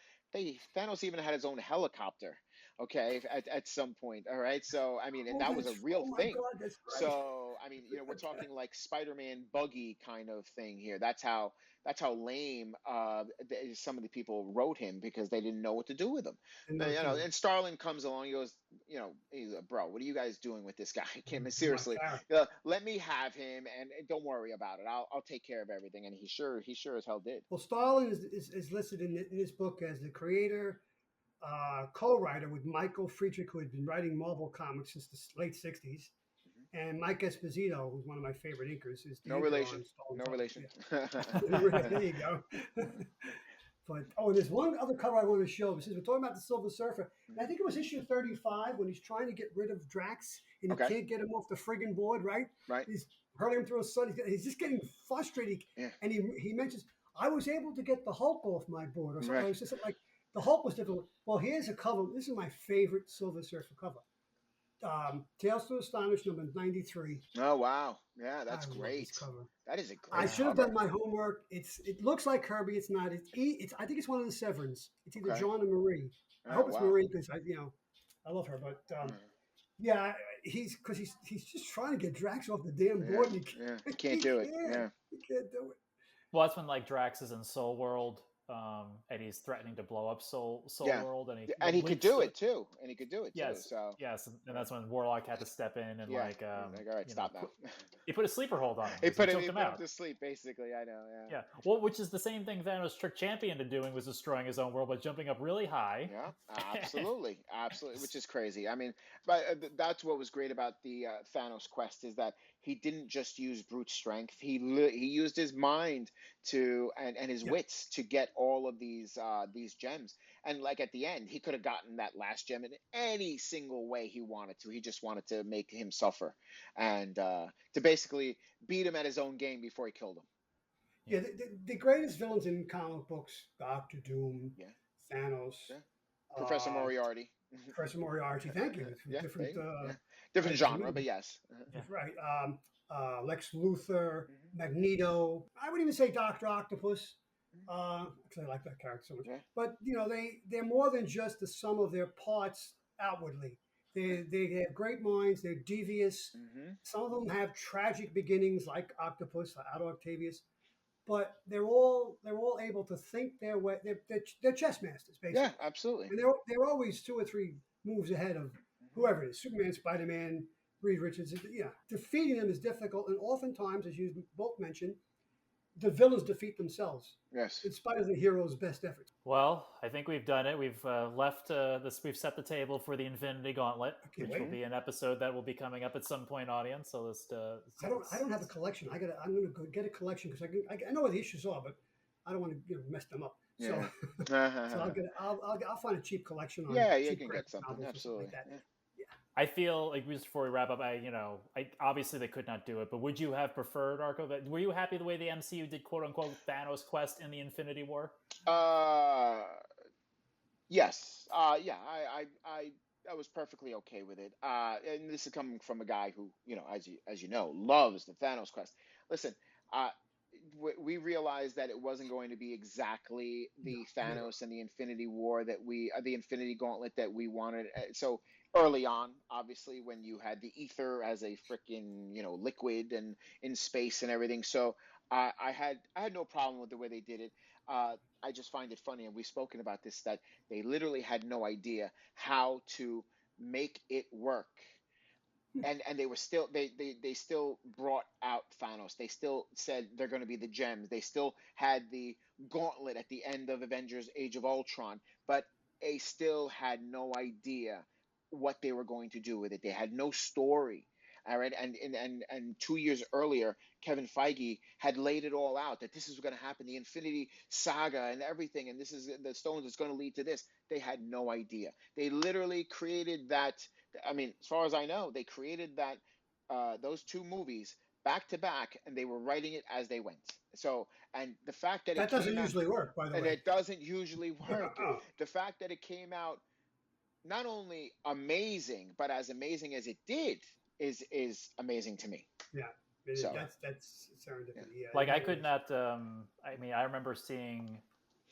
Thanos even had his own helicopter, okay, at some point, all right? So, and that was a real thing.
God, that's right.
So, we're talking like Spider-Man buggy kind of thing here. That's how lame some of the people wrote him, because they didn't know what to do with him. And Starlin comes along, he goes, he's like, bro, what are you guys doing with this guy? Seriously, let me have him, and don't worry about it. I'll take care of everything. And he sure as hell did.
Well, Starlin is listed in this book as the creator, co-writer with Michael Friedrich, who had been writing Marvel comics since the late 60s. And Mike Esposito, who's one of my favorite inkers, is
no relation.
Yeah. There you go. But there's one other cover I want to show. Since we're talking about the Silver Surfer, and I think it was issue 35 when he's trying to get rid of Drax and he can't get him off the friggin' board, right?
Right.
He's hurling him through a sun. He's just getting frustrated. Yeah. And he mentions, I was able to get the Hulk off my board or something. Right. It was just like the Hulk was difficult. Well, here's a cover. This is my favorite Silver Surfer cover. Tales to Astonish number 93.
Oh wow, yeah, that's great. That is a great.
I should have done my homework. It looks like Kirby. It's not. It's I think it's one of the Severns. It's either John or Marie. I hope it's Marie, because I love her. But he's just trying to get Drax off the damn board.
He can't do it. Yeah,
he can't do it.
Well, that's when Drax is in Soul World. And he's threatening to blow up Soul World, and
he could do it too.
Yes,
so
and that's when Warlock had to step in and
all right, stop now.
He put a sleeper hold on him.
He put him out to sleep, basically. I know.
Yeah. Well, which is the same thing Thanos tricked Champion into doing, was destroying his own world by jumping up really high.
Yeah, absolutely, which is crazy. But that's what was great about the Thanos quest, is that he didn't just use brute strength. He used his mind and his wits to get all of these gems. And like at the end, he could have gotten that last gem in any single way he wanted to. He just wanted to make him suffer, and to basically beat him at his own game before he killed him.
Yeah, the greatest villains in comic books: Doctor Doom, Thanos,
Professor Moriarty.
Professor Moriarty, thank you.
Different genre, but yes.
Right. Lex Luthor, Magneto. I would even say Dr. Octopus. Because I like that character so much. Yeah. But they're more than just the sum of their parts outwardly. They have great minds. They're devious. Some of them have tragic beginnings, like Octopus, Otto Octavius. But they're all able to think their way. They're chess masters, basically.
Yeah, absolutely.
And they're always 2 or 3 moves ahead of whoever it is. Superman, Spider-Man, Reed Richards. Defeating them is difficult, and oftentimes, as you both mentioned, the villains defeat themselves.
Yes.
In spite of the hero's best efforts.
Well, I think we've done it. We've left this. We've set the table for the Infinity Gauntlet, which will be an episode that will be coming up at some point, audience. So let's.
I don't have a collection. I'm gonna go get a collection, because I know what the issues are, but I don't want to mess them up.
Yeah.
So I'll find a cheap collection.
You can get something. Absolutely.
Like that.
I feel like just before we wrap up, I obviously they could not do it, but would you have preferred Arco? Were you happy the way the MCU did "quote unquote" Thanos quest in the Infinity War?
Uh, yes. Yeah. I was perfectly okay with it. And this is coming from a guy who, as you know, loves the Thanos quest. Listen, uh, we realized that it wasn't going to be exactly
No,
the
never.
Thanos and the Infinity War the Infinity Gauntlet that we wanted. So early on, obviously, when you had the ether as a freaking, liquid and in space and everything. So I had no problem with the way they did it. I just find it funny, and we've spoken about this, that they literally had no idea how to make it work, and they were still they still brought out Thanos. They still said they're going to be the gems. They still had the gauntlet at the end of Avengers Age of Ultron, but they still had no idea what they were going to do with it. They had no story. All right, and 2 years earlier, Kevin Feige had laid it all out that this is going to happen, the Infinity Saga and everything, and this is the stones is going to lead to this. They had no idea. They literally created that. I mean, as far as I know, they created that those two movies back to back, and they were writing it as they went. So, and the fact that it
That doesn't
came out,
usually work, by the
and
way.
it doesn't usually work.
Uh-uh.
The fact that it came out not only amazing, but as amazing as it did is amazing to me.
Yeah,
So,
that's
yeah.
serendipity. Yeah,
Like
it
I
really
could
is.
not. I remember seeing.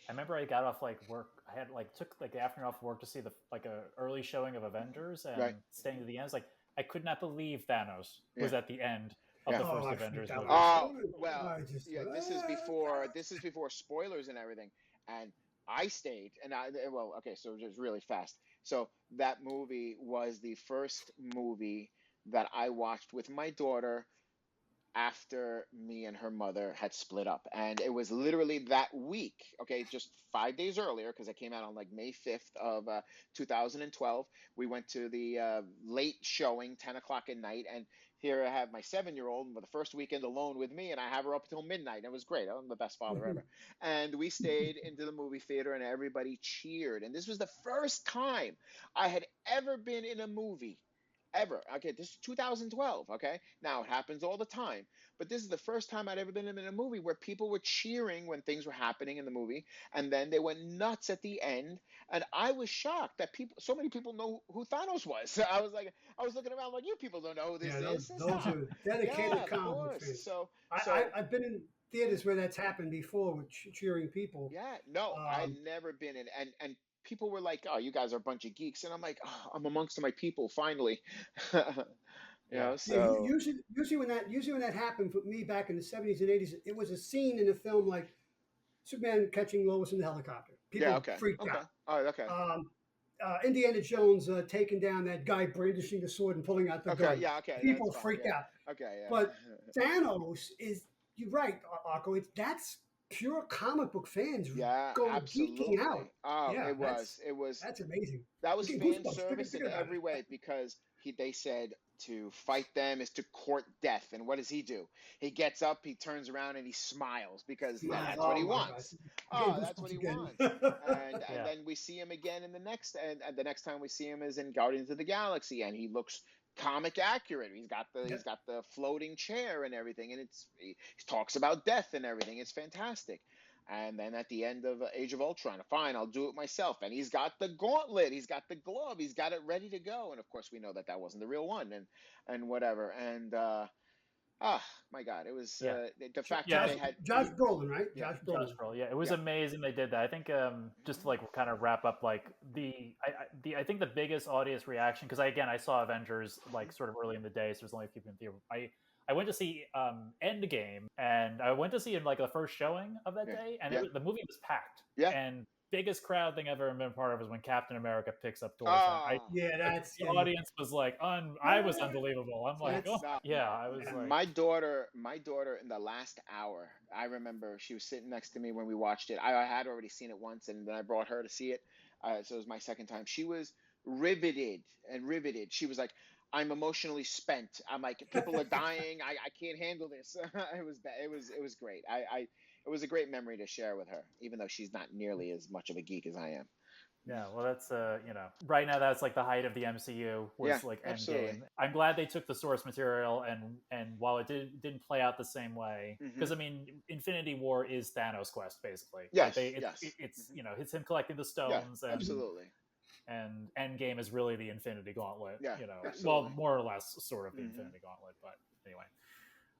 I remember I got off like work. I had like took like the afternoon off work to see the like a early showing of Avengers and
Right?
staying to the end. It's like I could not believe Thanos
Yeah,
was at the end of
yeah.
the
Oh,
first
I freaked
Avengers
out when
movie.
I saw
Well,
it. I just
yeah. This is before spoilers and everything, and I stayed, and okay. So just really fast. So that movie was the first movie that I watched with my daughter after me and her mother had split up. And it was literally that week, okay, just 5 days earlier, because it came out on like May 5th of 2012. We went to the late showing, 10 o'clock at night. And here I have my 7-year old for the first weekend alone with me, and I have her up until midnight. It was great. I'm the best father ever. And we stayed into the movie theater, and everybody cheered. And this was the first time I had ever been in a movie ever. Okay, this is 2012. Okay, now it happens all the time, but this is the first time I'd ever been in a movie where people were cheering when things were happening in the movie, and then they went nuts at the end. And I was shocked that so many people know who Thanos was. I was looking around like, you people don't know who this
Yeah,
is. It's
those
not.
are
Yeah,
dedicated
of
comic book
course.
fans.
So
I've been in theaters where that's happened before with cheering people.
yeah, no, I'd
Um,
never been in, and people were like, "Oh, you guys are a bunch of geeks," and I'm like, oh, "I'm amongst my people finally."
Yeah.
yeah,
So
usually when that happened for me back in the 70s and 80s, it was a scene in a film like Superman catching Lois in the helicopter.
yeah,
People
okay,
freaked
okay,
out.
oh, okay,
Um, Indiana Jones taking down that guy brandishing the sword and pulling out the
okay,
gun.
yeah, okay, that's
People
fine,
freaked
yeah,
out.
okay,
But
yeah.
Thanos is, you're right, Arco. That's pure comic book fans
Yeah,
going geeking out.
absolutely. Oh,
Yeah,
it was
that's amazing.
that
I'm
was
getting
fan
goosebumps
service in
thinking about
every
it.
way, because they said to fight them is to court death. And what does he do? He gets up, he turns around, and he smiles, because
Smile.
that's what
Oh
he
my God,
wants.
I'm getting
Oh, that's what
goosebumps
he
again.
wants. And
Yeah.
then we see him again in the next, and the next time we see him is in Guardians of the Galaxy, and he looks comic accurate.
Yeah.
He's got the floating chair and everything, and he talks about death and everything. It's fantastic. And then at the end of Age of Ultron, fine, I'll do it myself. And he's got the gauntlet, he's got the glove, he's got it ready to go. And of course, we know that that wasn't the real one, and whatever. And my God, it was
Yeah.
the fact that
Yeah.
Josh
they had
Josh Brolin, right?
yeah,
Josh
Josh
Brolin.
Brolin. Yeah, it was
yeah,
amazing they did that. I think just to like kind of wrap up like I think the biggest audience reaction, because I saw Avengers like sort of early in the day, so there's only a few people in theater. I went to see Endgame, and I went to see it like the first showing of that
yeah,
day, and
yeah,
the movie was packed.
yeah.
And biggest crowd thing I've ever been part of was when Captain America picks up Thor's hand.
Ah,
Yeah, that's
The
yeah.
audience was like, I was unbelievable. I'm like,
That's
oh
no.
yeah, I was
yeah.
like,
My daughter in the last hour, I remember she was sitting next to me when we watched it. I had already seen it once, and then I brought her to see it. So it was my second time. She was riveted and riveted. She was like, "I'm emotionally spent." I'm like, "People are dying. I can't handle this." It was bad. It was great. It was a great memory to share with her, even though she's not nearly as much of a geek as I am.
Yeah, well, that's right now that's like the height of the MCU was
Yeah,
like
absolutely.
Endgame. I'm glad they took the source material and while it didn't play out the same way, because
Hmm.
I mean, Infinity War is Thanos' quest basically. Like
Yes, yes.
it's
Hmm.
it's him collecting the
Yeah,
stones
absolutely.
and Endgame is really the Infinity Gauntlet.
Yeah,
Well,
absolutely.
more or less, sort of the
Hmm.
Infinity Gauntlet. But anyway,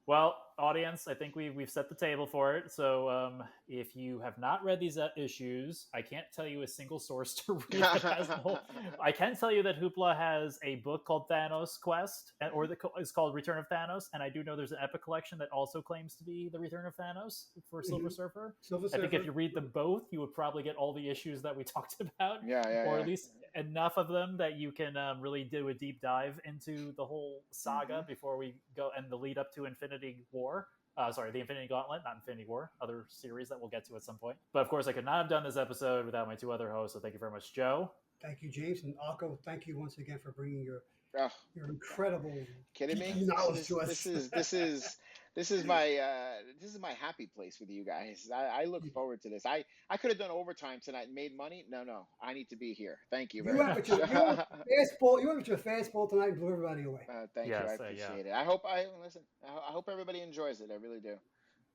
well, audience, I think we've set the table for it. So if you have not read these issues, I can't tell you a single source to read that has the whole. I can tell you that Hoopla has a book called Thanos Quest, it's called Return of Thanos, and I do know there's an Epic collection that also claims to be the Return of Thanos for Silver Surfer.
Silver
I think if
Surfer.
you read them both, you would probably get all the issues that we talked about,
Yeah, yeah,
or at
yeah.
least enough of them that you can really do a deep dive into the whole saga before we go and the lead up to Infinity War. The Infinity Gauntlet, not Infinity War, other series that we'll get to at some point. But of course, I could not have done this episode without my two other hosts. So thank you very much, Joe.
Thank you, James, and Arco. Thank you once again for bringing your
Oh,
incredible
kidding me?
geeky knowledge to us.
This is my happy place with you guys. I look forward to this. I could have done overtime tonight and made money. No, I need to be here. Thank you
You
very
went
much.
with your fastball. You went with your fastball tonight and blew everybody away.
Thank you. I appreciate it. I hope everybody enjoys it. I really do.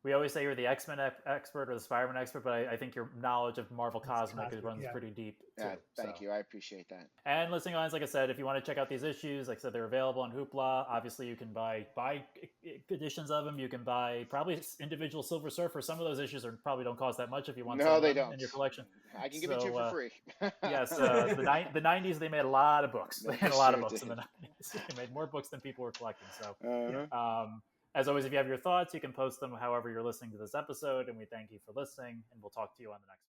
We always say you're the X-Men expert or the Spider-Man expert, but I think your knowledge of Marvel Cosmic runs pretty deep, too.
Yeah, thank you. I appreciate that.
And listening audience, like I said, if you want to check out these issues, like I said, they're available on Hoopla. Obviously, you can buy editions of them. You can buy probably individual Silver Surfer. Some of those issues probably don't cost that you want
no, they don't.
in your collection.
I can give it to you for free.
Yes, the 90s, they made a lot of books. They made a lot of books in the 90s. They made more books than people were collecting. So, as always, if you have your thoughts, you can post them however you're listening to this episode. And we thank you for listening, and we'll talk to you on the next one.